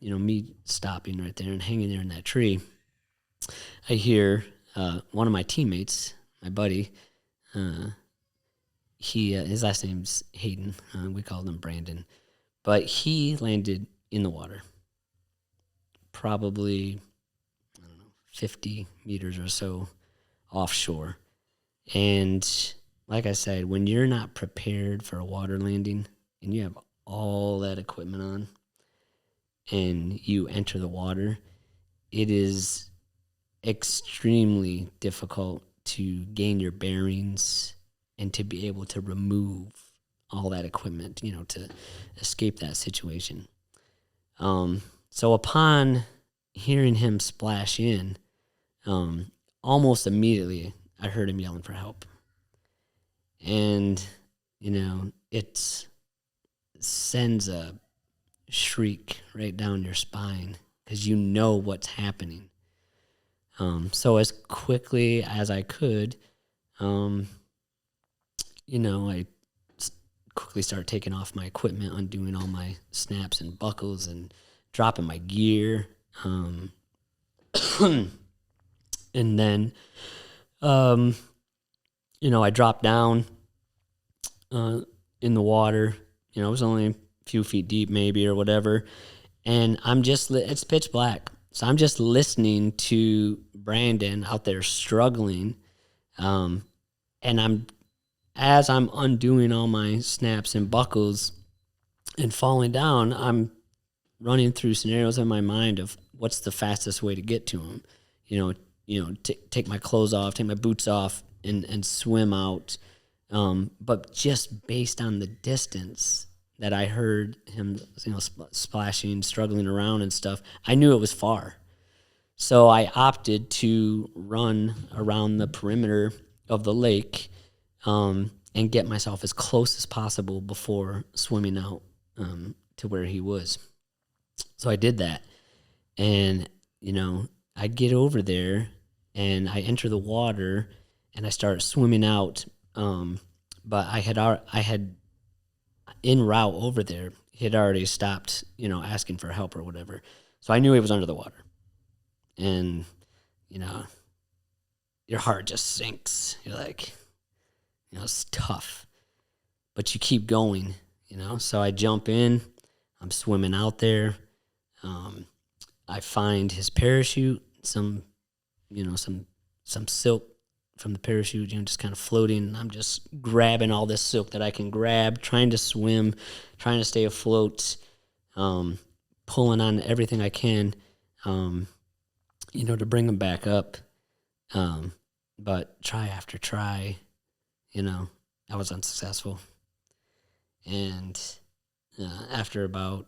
me stopping right there and hanging there in that tree, I hear one of my teammates, my buddy, his last name's Hayden. We called him Brandon. But he landed in the water, probably 50 meters or so offshore. And like I said, when you're not prepared for a water landing and you have all that equipment on and you enter the water, it is extremely difficult to gain your bearings and to be able to remove all that equipment, to escape that situation. So upon hearing him splash in, almost immediately I heard him yelling for help. And, it sends a shriek right down your spine because you know what's happening. So as quickly as I could, I quickly started taking off my equipment, undoing all my snaps and buckles and dropping my gear. And then I dropped down in the water. It was only a few feet deep maybe or whatever. And it's pitch black. So I'm just listening to Brandon out there struggling. And as I'm undoing all my snaps and buckles and falling down, I'm running through scenarios in my mind of what's the fastest way to get to him. Take my clothes off, take my boots off, and swim out. But just based on the distance that I heard him, splashing, struggling around and stuff, I knew it was far. So I opted to run around the perimeter of the lake and get myself as close as possible before swimming out to where he was. So I did that. And, I get over there and I enter the water and I start swimming out. But I had en route over there, he had already stopped, asking for help or whatever. So I knew he was under the water. And, your heart just sinks. You're like, it's tough. But you keep going, So I jump in. I'm swimming out there. I find his parachute, some silk from the parachute, just kind of floating. I'm just grabbing all this silk that I can grab, trying to swim, trying to stay afloat, pulling on everything I can, to bring him back up. But try after try, I was unsuccessful. And after about,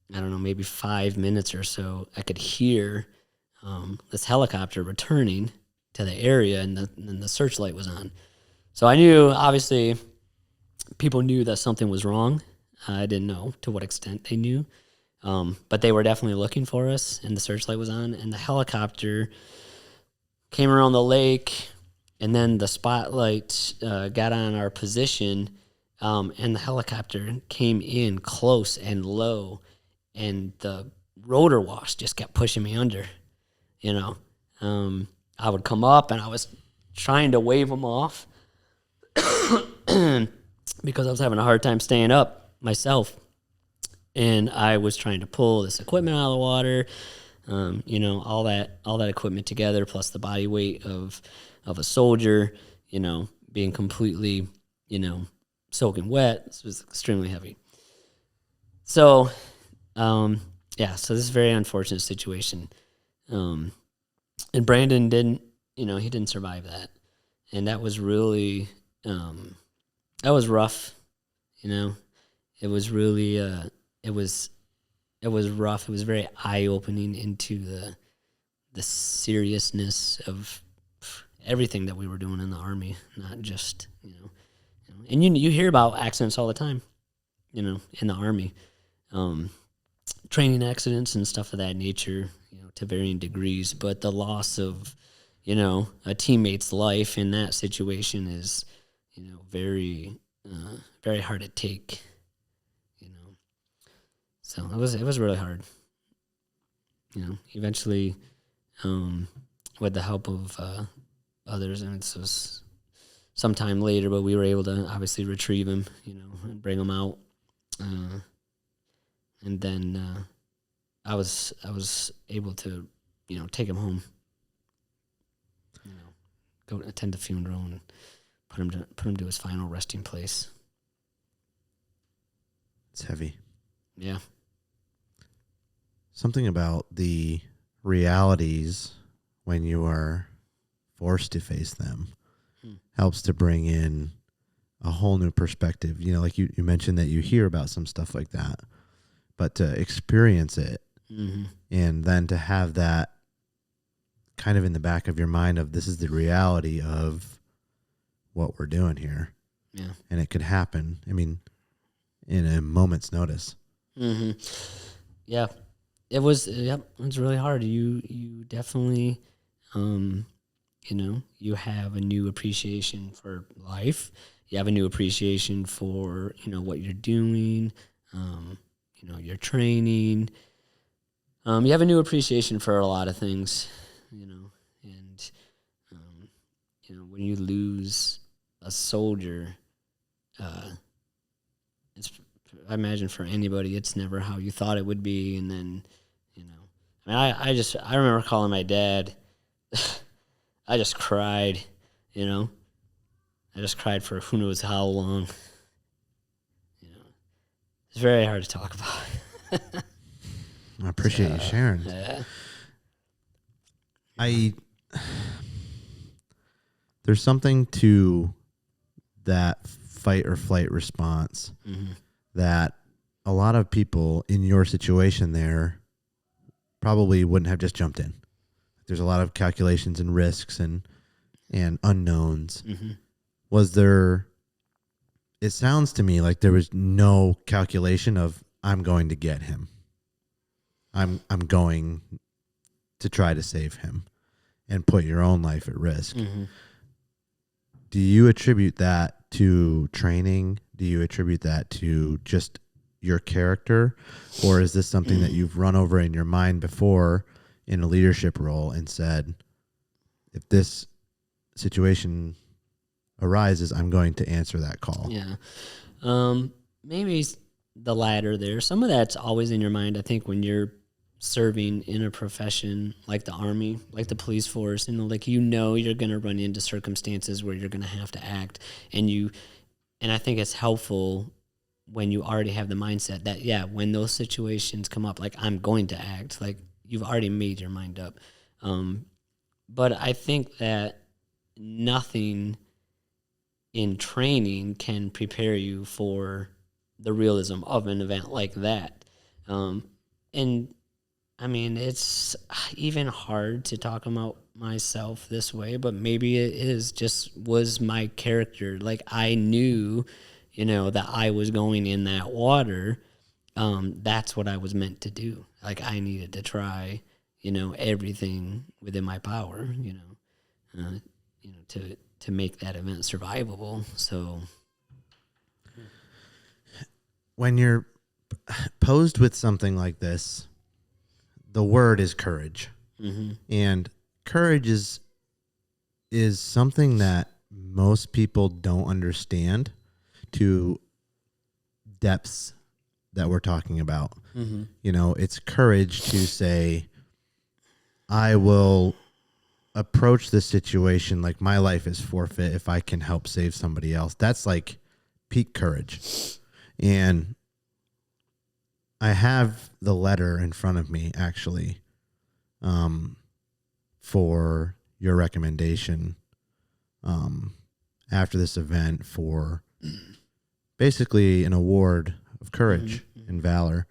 maybe 5 minutes or so, I could hear this helicopter returning to the area, and the searchlight was on. So I knew, obviously, people knew that something was wrong. I didn't know to what extent they knew, but they were definitely looking for us, and the searchlight was on, and the helicopter came around the lake, and then the spotlight got on our position, and the helicopter came in close and low, and the rotor wash just kept pushing me under, I would come up, and I was trying to wave them off because I was having a hard time staying up myself. And I was trying to pull this equipment out of the water, all that equipment together, plus the body weight of a soldier, being completely, soaking wet. This was extremely heavy. So, so this is a very unfortunate situation. And Brandon didn't, he didn't survive that. And that was really, that was rough, It was really, it was rough. It was very eye-opening into the seriousness of everything that we were doing in the Army, not just, And you hear about accidents all the time, in the Army. Training accidents and stuff of that nature, to varying degrees, but the loss of, a teammate's life in that situation is, very, very hard to take, So it was really hard, Eventually, with the help of others, and this was sometime later, but we were able to obviously retrieve him, and bring him out. And then I was able to, take him home, go attend the funeral and put him to his final resting place. It's heavy. Yeah. Something about the realities when you are forced to face them helps to bring in a whole new perspective. Like you mentioned that you hear about some stuff like that, but to experience it and then to have that kind of in the back of your mind of this is the reality of what we're doing here. Yeah. And it could happen, in a moment's notice. Yeah. It was really hard. You definitely, you have a new appreciation for life. You have a new appreciation for, what you're doing, your training. You have a new appreciation for a lot of things, and, when you lose a soldier, I imagine for anybody, it's never how you thought it would be. And then, I remember calling my dad. I just cried, I just cried for who knows how long. It's very hard to talk about. I appreciate you sharing. Yeah. There's something to that fight or flight response that a lot of people in your situation there probably wouldn't have just jumped in. There's a lot of calculations and risks and unknowns. Was there, it sounds to me like there was no calculation of, I'm going to get him. I'm going to try to save him and put your own life at risk. Do you attribute that to training? Do you attribute that to just your character? Or is this something that you've run over in your mind before in a leadership role and said, if this situation arises, I'm going to answer that call? Yeah. Maybe the latter there. Some of that's always in your mind, I think, when you're serving in a profession like the Army, like the police force, like you're going to run into circumstances where you're going to have to act, and I think it's helpful when you already have the mindset that when those situations come up, like I'm going to act, like you've already made your mind up. But I think that nothing in training can prepare you for the realism of an event like that. And I mean, it's even hard to talk about myself this way, but maybe it was my character. Like I knew, that I was going in that water. That's what I was meant to do. Like I needed to try, everything within my power, to make that event survivable. So when you're posed with something like this, the word is courage. And courage is something that most people don't understand to depths that we're talking about. It's courage to say, I will approach this situation like my life is forfeit if I can help save somebody else. That's like peak courage. And I have the letter in front of me, actually, for your recommendation after this event for basically an award of courage and valor.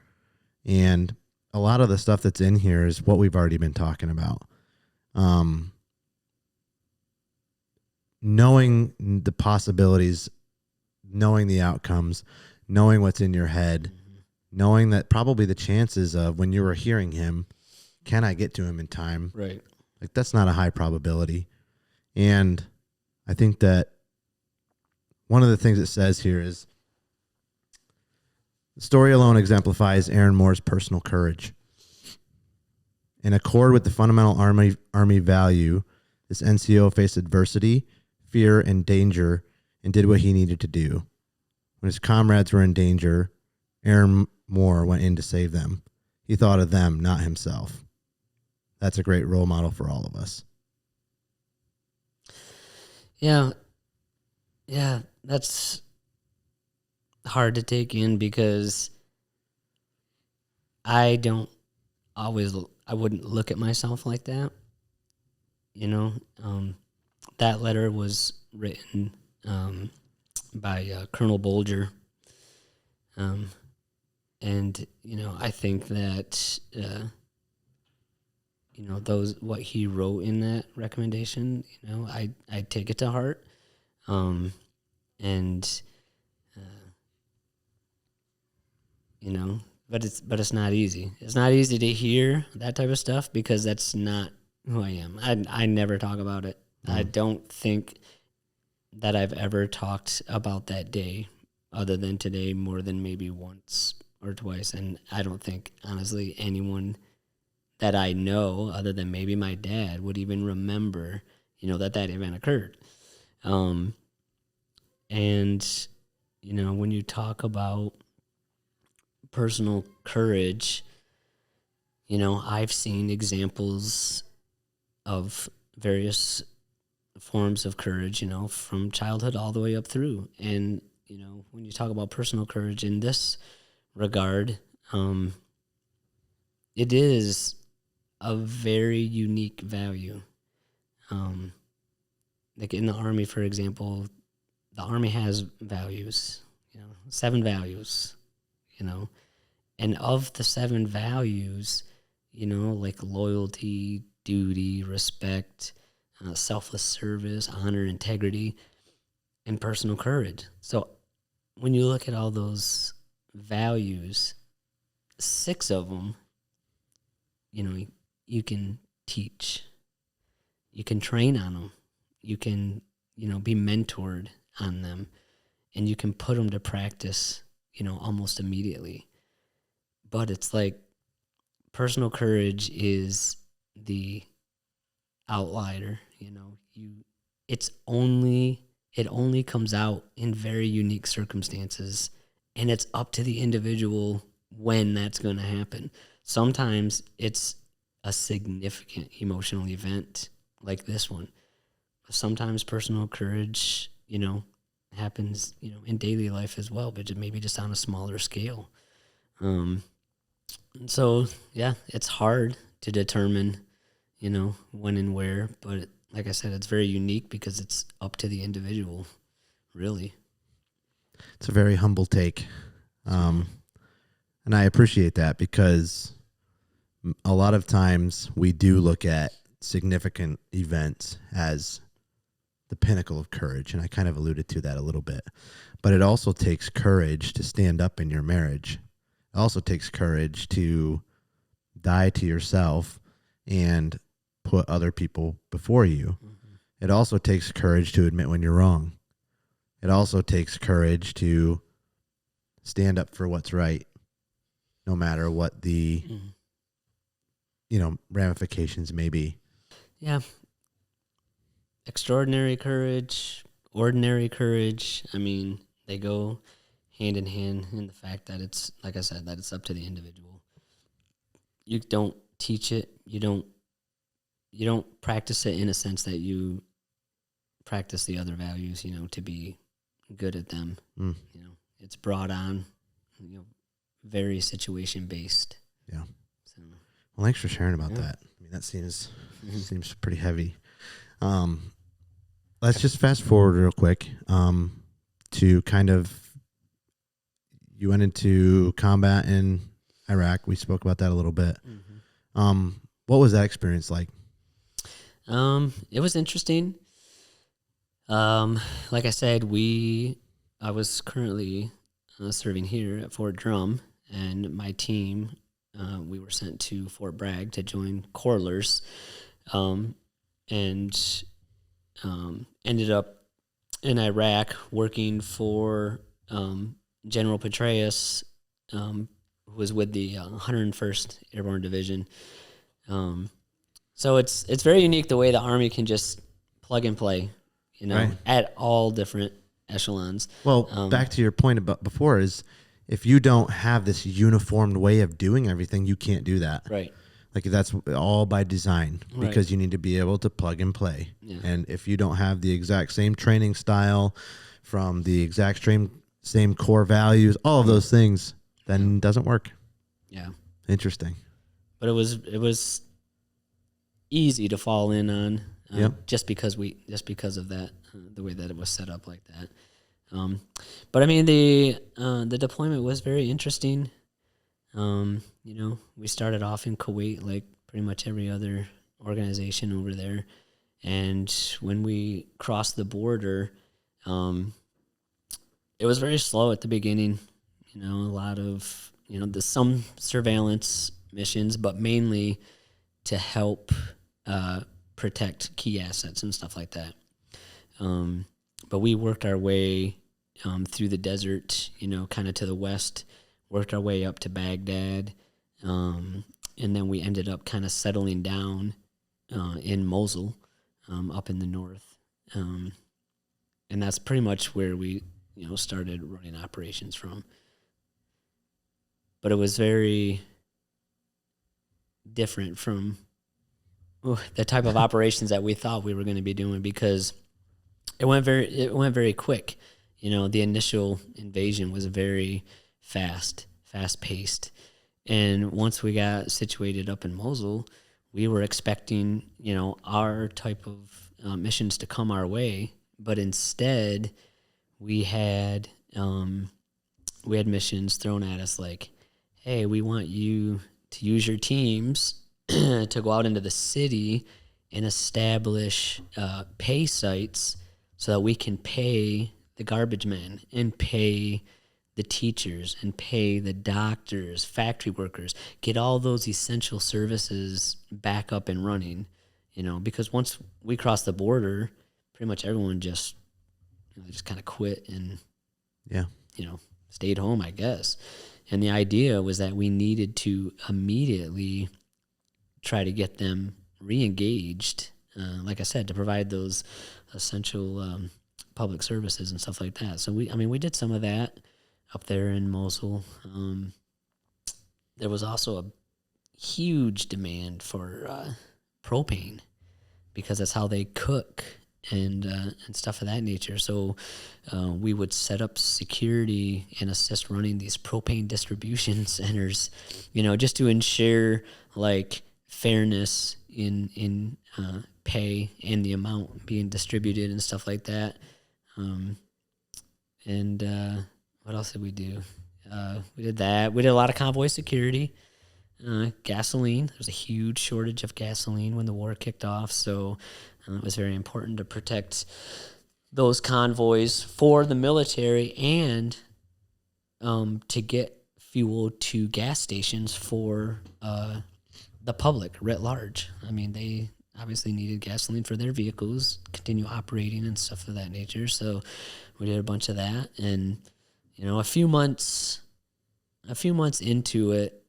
And a lot of the stuff that's in here is what we've already been talking about. Knowing the possibilities, knowing the outcomes, knowing what's in your head, knowing that probably the chances of when you were hearing him, can I get to him in time? Right. Like that's not a high probability. And I think that one of the things it says here is the story alone exemplifies Aaron Moore's personal courage. In accord with the fundamental Army value, this NCO faced adversity, fear, and danger and did what he needed to do. When his comrades were in danger, Aaron Moore went in to save them. He thought of them, not himself. That's a great role model for all of us. Yeah, that's hard to take in because I wouldn't look at myself like that. That letter was written by Colonel Bolger. And, I think that, what he wrote in that recommendation, I take it to heart. But it's not easy. It's not easy to hear that type of stuff because that's not who I am. I never talk about it. I don't think that I've ever talked about that day other than today more than maybe once or twice. And I don't think, honestly, anyone that I know other than maybe my dad would even remember, that event occurred. And, when you talk about personal courage, I've seen examples of various forms of courage, from childhood all the way up through. And, when you talk about personal courage in this regard, it is a very unique value. Like in the Army, for example, the Army has values, 7 values, and of the 7 values, like loyalty, duty, respect, selfless service, honor, integrity, and personal courage. So when you look at all those values, 6 of them, you can teach, you can train on them, you can, be mentored on them, and you can put them to practice, almost immediately. But it's like personal courage is the outlier, it only comes out in very unique circumstances, and it's up to the individual when that's going to happen. Sometimes it's a significant emotional event like this one. Sometimes personal courage, happens, in daily life as well, but maybe just on a smaller scale. So yeah, it's hard to determine, when and where, but like I said, it's very unique because it's up to the individual, really. It's a very humble take. And I appreciate that because a lot of times we do look at significant events as the pinnacle of courage, and I kind of alluded to that a little bit. But it also takes courage to stand up in your marriage. It also takes courage to die to yourself and put other people before you. Mm-hmm. It also takes courage to admit when you're wrong. It also takes courage to stand up for what's right, no matter what the, ramifications may be. Yeah. Extraordinary courage, ordinary courage. I mean, they go hand in hand in the fact that it's, like I said, that it's up to the individual. You don't teach it. You don't practice it in a sense that you practice the other values, to be good at them. It's brought on, very situation based. Yeah. So, well, thanks for sharing about that. I mean, that seems pretty heavy. Let's just fast forward real quick to kind of, you went into combat in Iraq. We spoke about that a little bit. Mm-hmm. What was that experience like? It was interesting. Like I said, I was currently serving here at Fort Drum, and my team, we were sent to Fort Bragg to join Corlers, and ended up in Iraq working for General Petraeus, who was with the 101st Airborne Division. So it's very unique the way the Army can just plug and play, right, at all different echelons. Well, back to your point about before is if you don't have this uniformed way of doing everything, you can't do that. Right. Like that's all by design because you need to be able to plug and play. Yeah. And if you don't have the exact same training style from the exact same core values, all of those things, then it doesn't work. Yeah. Interesting. But it was easy to fall in on just because of that, the way that it was set up like that. But I mean, the deployment was very interesting. We started off in Kuwait like pretty much every other organization over there. And when we crossed the border, it was very slow at the beginning. A lot of, some surveillance missions, but mainly to help protect key assets and stuff like that. But we worked our way through the desert, kind of to the west, worked our way up to Baghdad, and then we ended up kind of settling down in Mosul, up in the north. And that's pretty much where we, started running operations from. But it was very different from the type of operations that we thought we were going to be doing, because it went very quick. The initial invasion was very fast paced. And once we got situated up in Mosul, we were expecting, our type of missions to come our way, but instead we had missions thrown at us like, hey, we want you to use your teams to go out into the city and establish pay sites so that we can pay the garbage men and pay the teachers and pay the doctors, factory workers, get all those essential services back up and running, because once we crossed the border, pretty much everyone just kind of quit and, stayed home, I guess. And the idea was that we needed to immediately try to get them re-engaged, like I said, to provide those essential public services and stuff like that. So we did some of that up there in Mosul. There was also a huge demand for propane, because that's how they cook and stuff of that nature. So we would set up security and assist running these propane distribution centers, just to ensure like fairness in pay and the amount being distributed and stuff like that. What else did we do? We did that. We did a lot of convoy security. Gasoline. There was a huge shortage of gasoline when the war kicked off, so it was very important to protect those convoys for the military and to get fuel to gas stations for the public writ large. They obviously needed gasoline for their vehicles, continue operating and stuff of that nature, so we did a bunch of that. And a few months into it,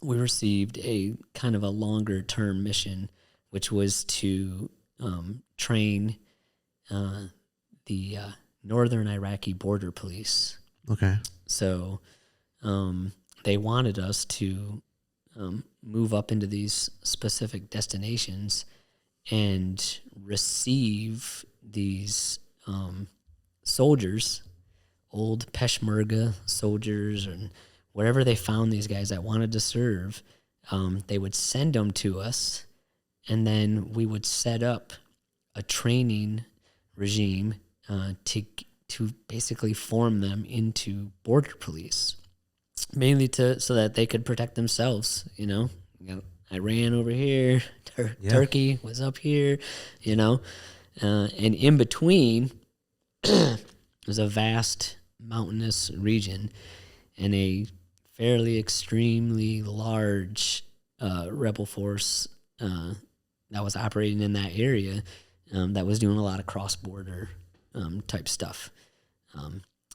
we received a kind of a longer term mission, which was to train the Northern Iraqi border police. Okay. So they wanted us to move up into these specific destinations and receive these soldiers, old Peshmerga soldiers, and wherever they found these guys that wanted to serve, they would send them to us, and then we would set up a training regime to basically form them into border police, mainly so that they could protect themselves. Iran over here, Turkey was up here, and in between was a vast mountainous region and a fairly extremely large rebel force that was operating in that area that was doing a lot of cross-border type stuff.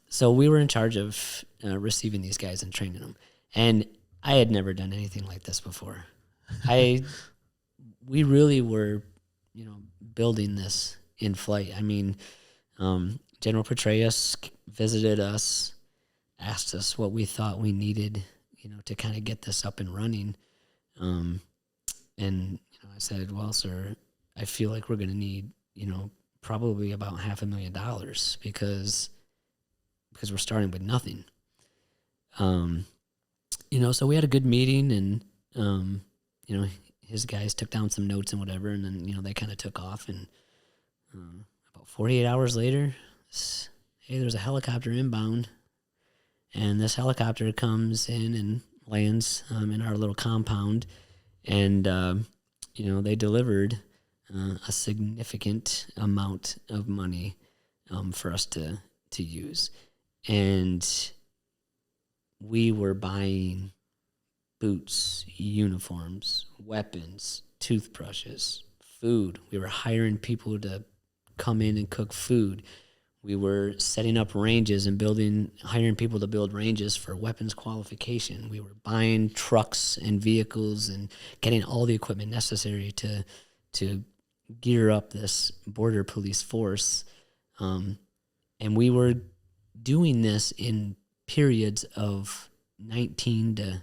So we were in charge of receiving these guys and training them. And I had never done anything like this before. We really were, building this in flight. General Petraeus visited us, asked us what we thought we needed, to kind of get this up and running. And I said, well, sir, I feel like we're going to need, probably about $500,000 because we're starting with nothing. So we had a good meeting, and, his guys took down some notes and whatever, and then, they kind of took off. And about 48 hours later, hey, there's a helicopter inbound. And this helicopter comes in and lands in our little compound. And, they delivered a significant amount of money for us to use. And we were buying boots, uniforms, weapons, toothbrushes, food. We were hiring people to come in and cook food. We were setting up ranges and hiring people to build ranges for weapons qualification. We were buying trucks and vehicles and getting all the equipment necessary to gear up this border police force. And we were doing this in periods of 19 to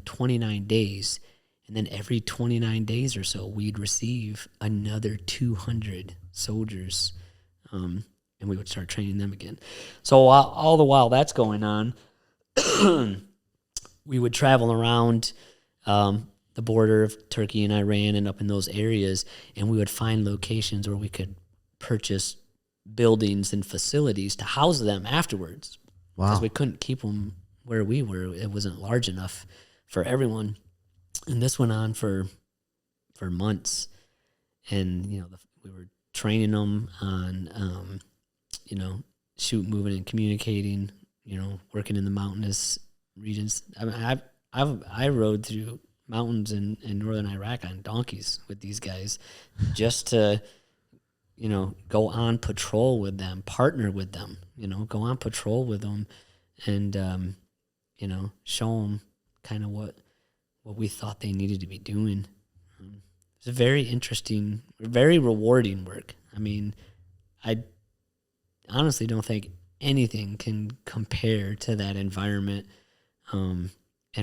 29 days. And then every 29 days or so, we'd receive another 200 soldiers, and we would start training them again. So all the while that's going on, we would travel around the border of Turkey and Iran and up in those areas, and we would find locations where we could purchase buildings and facilities to house them afterwards. Wow. Because we couldn't keep them where we were. It wasn't large enough for everyone. And this went on for months. And, we were training them on, shoot, moving, and communicating, working in the mountainous regions. I mean, I rode through mountains in northern Iraq on donkeys with these guys just to, go on patrol with them, partner with them, go on patrol with them and, show them kind of what we thought they needed to be doing. It's a very interesting, very rewarding work. I mean, I honestly don't think anything can compare to that environment and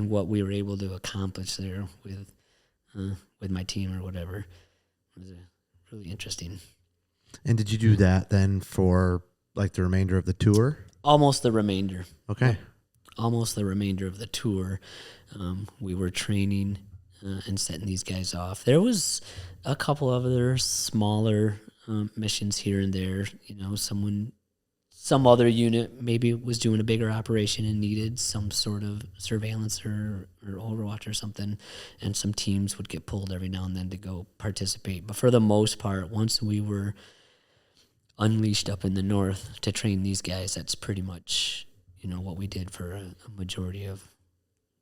what we were able to accomplish there with my team or whatever. It was really interesting. And did you do that then for like the remainder of the tour? Almost the remainder. Okay. Almost the remainder of the tour. We were training and setting these guys off. There was a couple of other smaller missions here and there. Some other unit maybe was doing a bigger operation and needed some sort of surveillance or overwatch or something, and some teams would get pulled every now and then to go participate. But for the most part, once we were unleashed up in the north to train these guys, that's pretty much what we did for a majority of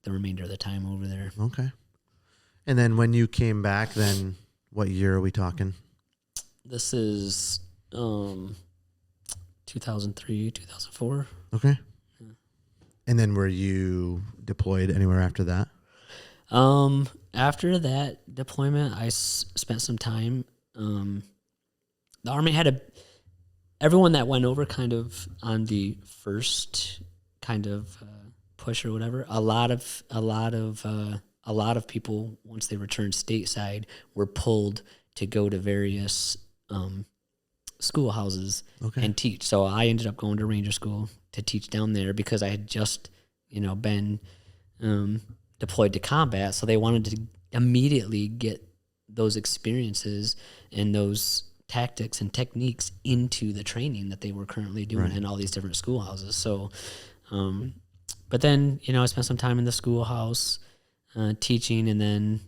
the remainder of the time over there. Okay. And then when you came back, then what year are we talking? This is 2003, 2004. Okay. Yeah. And then were you deployed anywhere after that? After that deployment, I spent some time. The Army had everyone that went over kind of on the first kind of push or whatever. A lot of people, once they returned stateside, were pulled to go to various schoolhouses and teach. So I ended up going to Ranger School to teach down there because I had just, been deployed to combat. So they wanted to immediately get those experiences and those tactics and techniques into the training that they were currently doing in all these different schoolhouses. So, but then, I spent some time in the schoolhouse teaching, and then,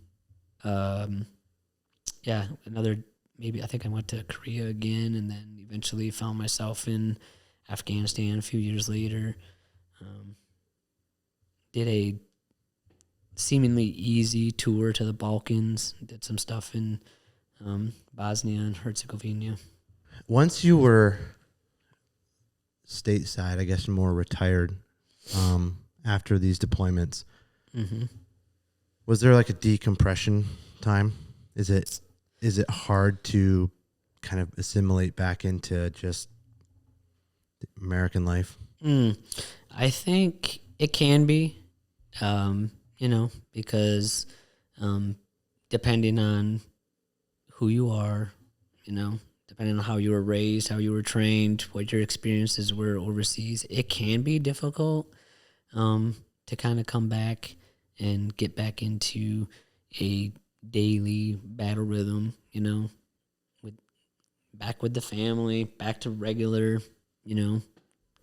maybe I think I went to Korea again, and then eventually found myself in Afghanistan a few years later. Did a seemingly easy tour to the Balkans, did some stuff in Bosnia and Herzegovina. Once you were stateside, I guess more retired, after these deployments, was there like a decompression time? Is it hard to kind of assimilate back into just American life? I think it can be, because depending on who you are, depending on how you were raised, how you were trained, what your experiences were overseas, it can be difficult to kind of come back and get back into a daily battle rhythm, back with the family, back to regular,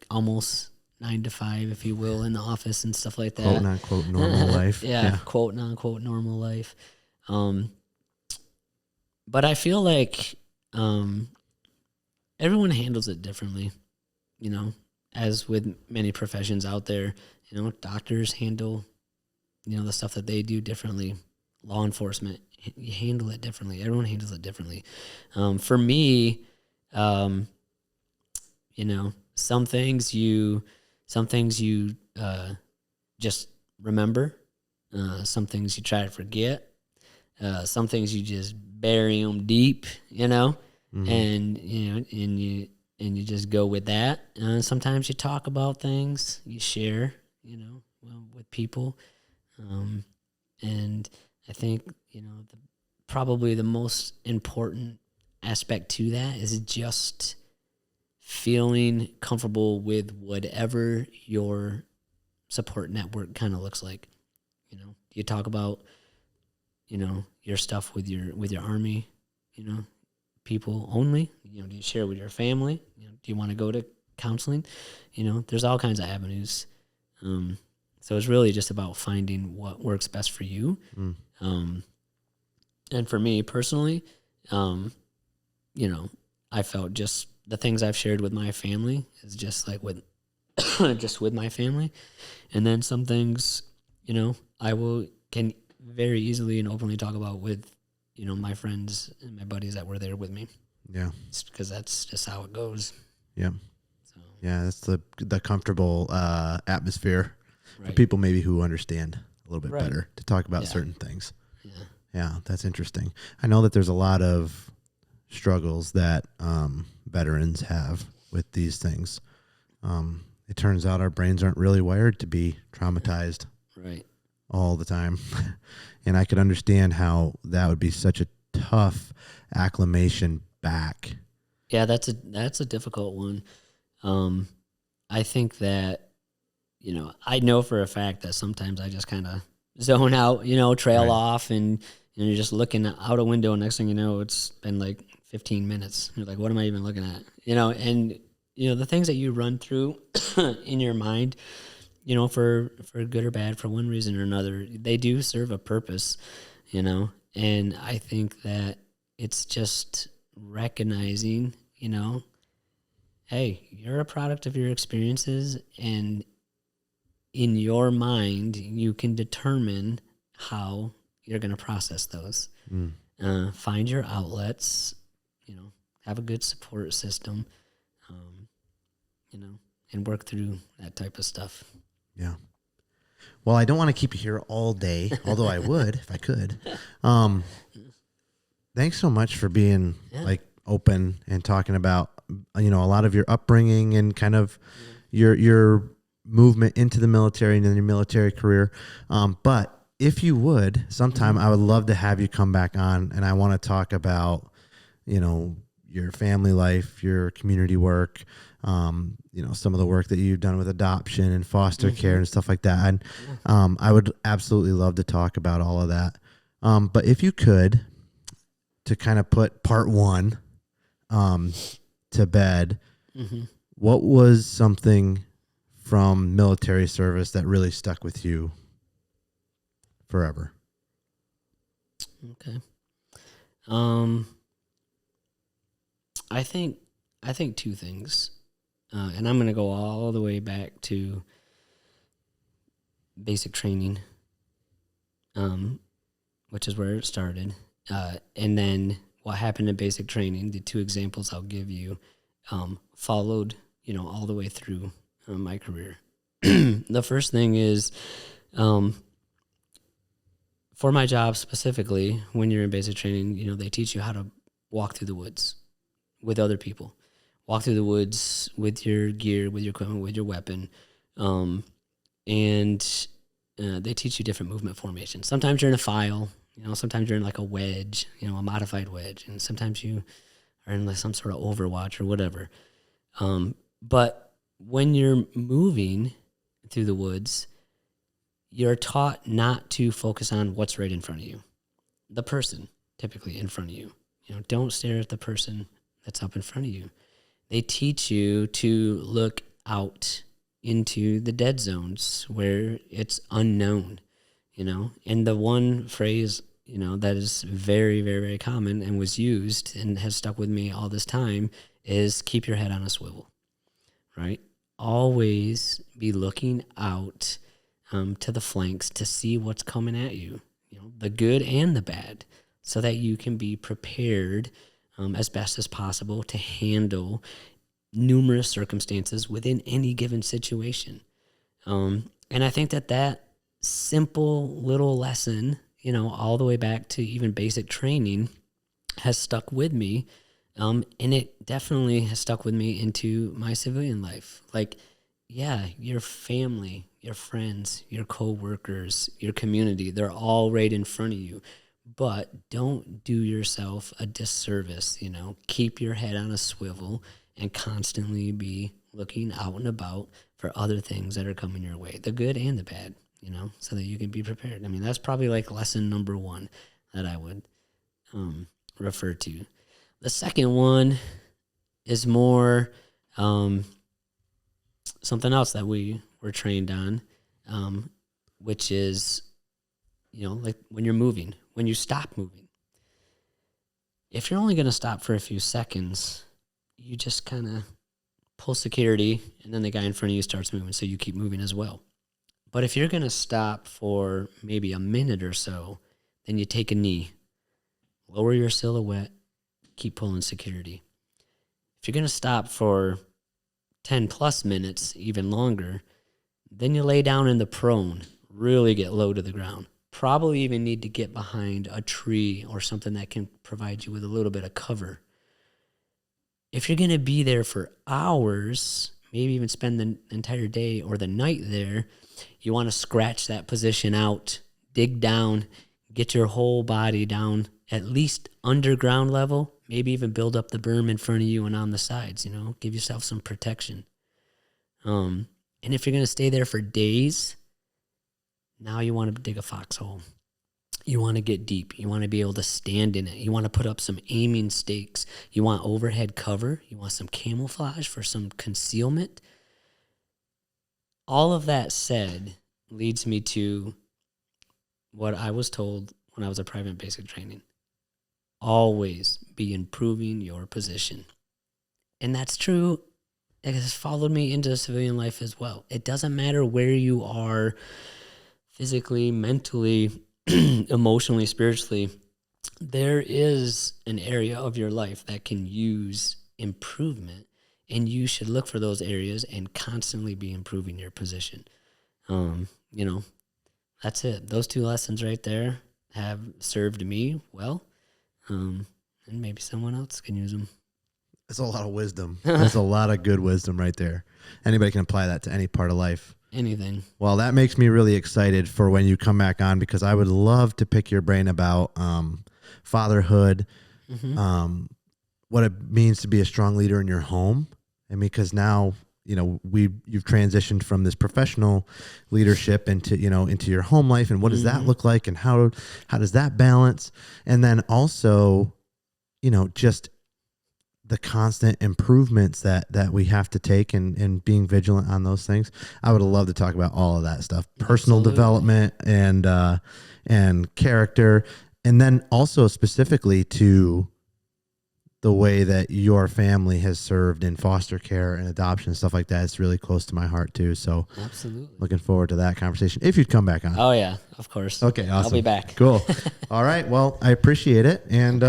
almost 9 to 5, if you will, in the office and stuff like that. Quote unquote normal life. Yeah, quote unquote normal life. But I feel like everyone handles it differently, as with many professions out there. Doctors handle, the stuff that they do differently. Law enforcement, you handle it differently. Everyone handles it differently. For me, some things you just remember. Some things you try to forget. Some things you just bury them deep, Mm-hmm. and you just go with that. Sometimes you talk about things, you share, with people, and I think probably the most important aspect to that is just feeling comfortable with whatever your support network kind of looks like. You talk about your stuff with your Army, people only. Do you share with your family? Do you want to go to counseling? There's all kinds of avenues. So it's really just about finding what works best for you. And for me personally, I felt just the things I've shared with my family is just like with just with my family, and then some things I can very easily and openly talk about with my friends and my buddies that were there with me. Yeah, because that's just how it goes. Yeah. So. Yeah, that's the comfortable atmosphere for Right. people maybe who understand a little bit Right. better to talk about certain things. Yeah. Yeah, that's interesting. I know that there's a lot of struggles that veterans have with these things. It turns out our brains aren't really wired to be traumatized right all the time. And I could understand how that would be such a tough acclimation back. Yeah, that's a difficult one. I think that, I know for a fact that sometimes I just kind of zone out, trail Right. off, and you're just looking out a window, and next thing you know, it's been like 15 minutes. You're like, what am I even looking at? And the things that you run through in your mind, for good or bad, for one reason or another, they do serve a purpose, and I think that it's just recognizing, hey, you're a product of your experiences, and in your mind, you can determine how you're going to process those. Find your outlets, have a good support system, and work through that type of stuff. Yeah. Well, I don't want to keep you here all day, although I would if I could. Thanks so much for being open and talking about, a lot of your upbringing and kind of your movement into the military and in your military career. But if you would, sometime I would love to have you come back on, and I want to talk about, your family life, your community work, some of the work that you've done with adoption and foster care and stuff like that. And I would absolutely love to talk about all of that. But if you could, to kind of put part one to bed, what was something from military service that really stuck with you forever? Okay. I think two things, and I'm going to go all the way back to basic training, which is where it started, and then what happened in basic training. The two examples I'll give you followed, all the way through my career. The first thing is, for my job specifically, when you're in basic training, they teach you how to walk through the woods with other people. Walk through the woods with your gear, with your equipment, with your weapon. And they teach you different movement formations. Sometimes you're in a file, sometimes you're in like a wedge, a modified wedge. And sometimes you are in like some sort of overwatch or whatever. But when you're moving through the woods, you're taught not to focus on what's right in front of you. The person typically in front of you. Don't stare at the person that's up in front of you. They teach you to look out into the dead zones where it's unknown, And the one phrase, that is very, very, very common and was used and has stuck with me all this time is keep your head on a swivel, right? Always be looking out to the flanks to see what's coming at you, the good and the bad, so that you can be prepared as best as possible to handle numerous circumstances within any given situation. And I think that simple little lesson, all the way back to even basic training, has stuck with me. And it definitely has stuck with me into my civilian life. Like, yeah, your family, your friends, your coworkers, your community, they're all right in front of you. But don't do yourself a disservice, you know. Keep your head on a swivel and constantly be looking out and about for other things that are coming your way, the good and the bad, you know, so that you can be prepared. I mean, that's probably like lesson number one that I would refer to. The second one is more something else that we were trained on, which is, you know, like when you're moving, when you stop moving. If you're only going to stop for a few seconds, you just kind of pull security, and then the guy in front of you starts moving, so you keep moving as well. But if you're going to stop for maybe a minute or so, then you take a knee, lower your silhouette, keep pulling security. If you're going to stop for 10 plus minutes, even longer, then you lay down in the prone, really get low to the ground. Probably even need to get behind a tree or something that can provide you with a little bit of cover. If you're going to be there for hours, maybe even spend the entire day or the night there, you want to scratch that position out, dig down, get your whole body down at least underground level, maybe even build up the berm in front of you and on the sides, you know, give yourself some protection. And if you're going to stay there for days, now you want to dig a foxhole. You want to get deep. You want to be able to stand in it. You want to put up some aiming stakes. You want overhead cover. You want some camouflage for some concealment. All of that said leads me to what I was told when I was a private basic training. Always be improving your position. And that's true. It has followed me into civilian life as well. It doesn't matter where you are physically, mentally, emotionally, spiritually. There is an area of your life that can use improvement, and you should look for those areas and constantly be improving your position. You know, that's it. Those two lessons right there have served me well, and maybe someone else can use them. That's a lot of wisdom. That's a lot of good wisdom right there. Anybody can apply that to any part of life. Anything. Well, that makes me really excited for when you come back on, because I would love to pick your brain about fatherhood, what it means to be a strong leader in your home. I mean, because now, you know, you've transitioned from this professional leadership into your home life, and what does that look like, and how does that balance? And then also, you know, just the constant improvements that we have to take, and being vigilant on those things. I would love to talk about all of that stuff, personal development and character. And then also specifically to the way that your family has served in foster care and adoption and stuff like that. It's really close to my heart too. So absolutely looking forward to that conversation if you'd come back on. Oh yeah, of course. Okay. Awesome. I'll be back. Cool. All right. Well, I appreciate it. And,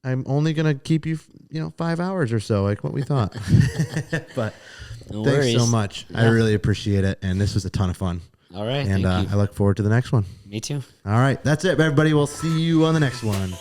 I'm only going to keep you, 5 hours or so, like what we thought. But No thanks worries. so much. Yeah. I really appreciate it. And this was a ton of fun. All right. And thank you. I look forward to the next one. Me too. All right. That's it, everybody. We'll see you on the next one.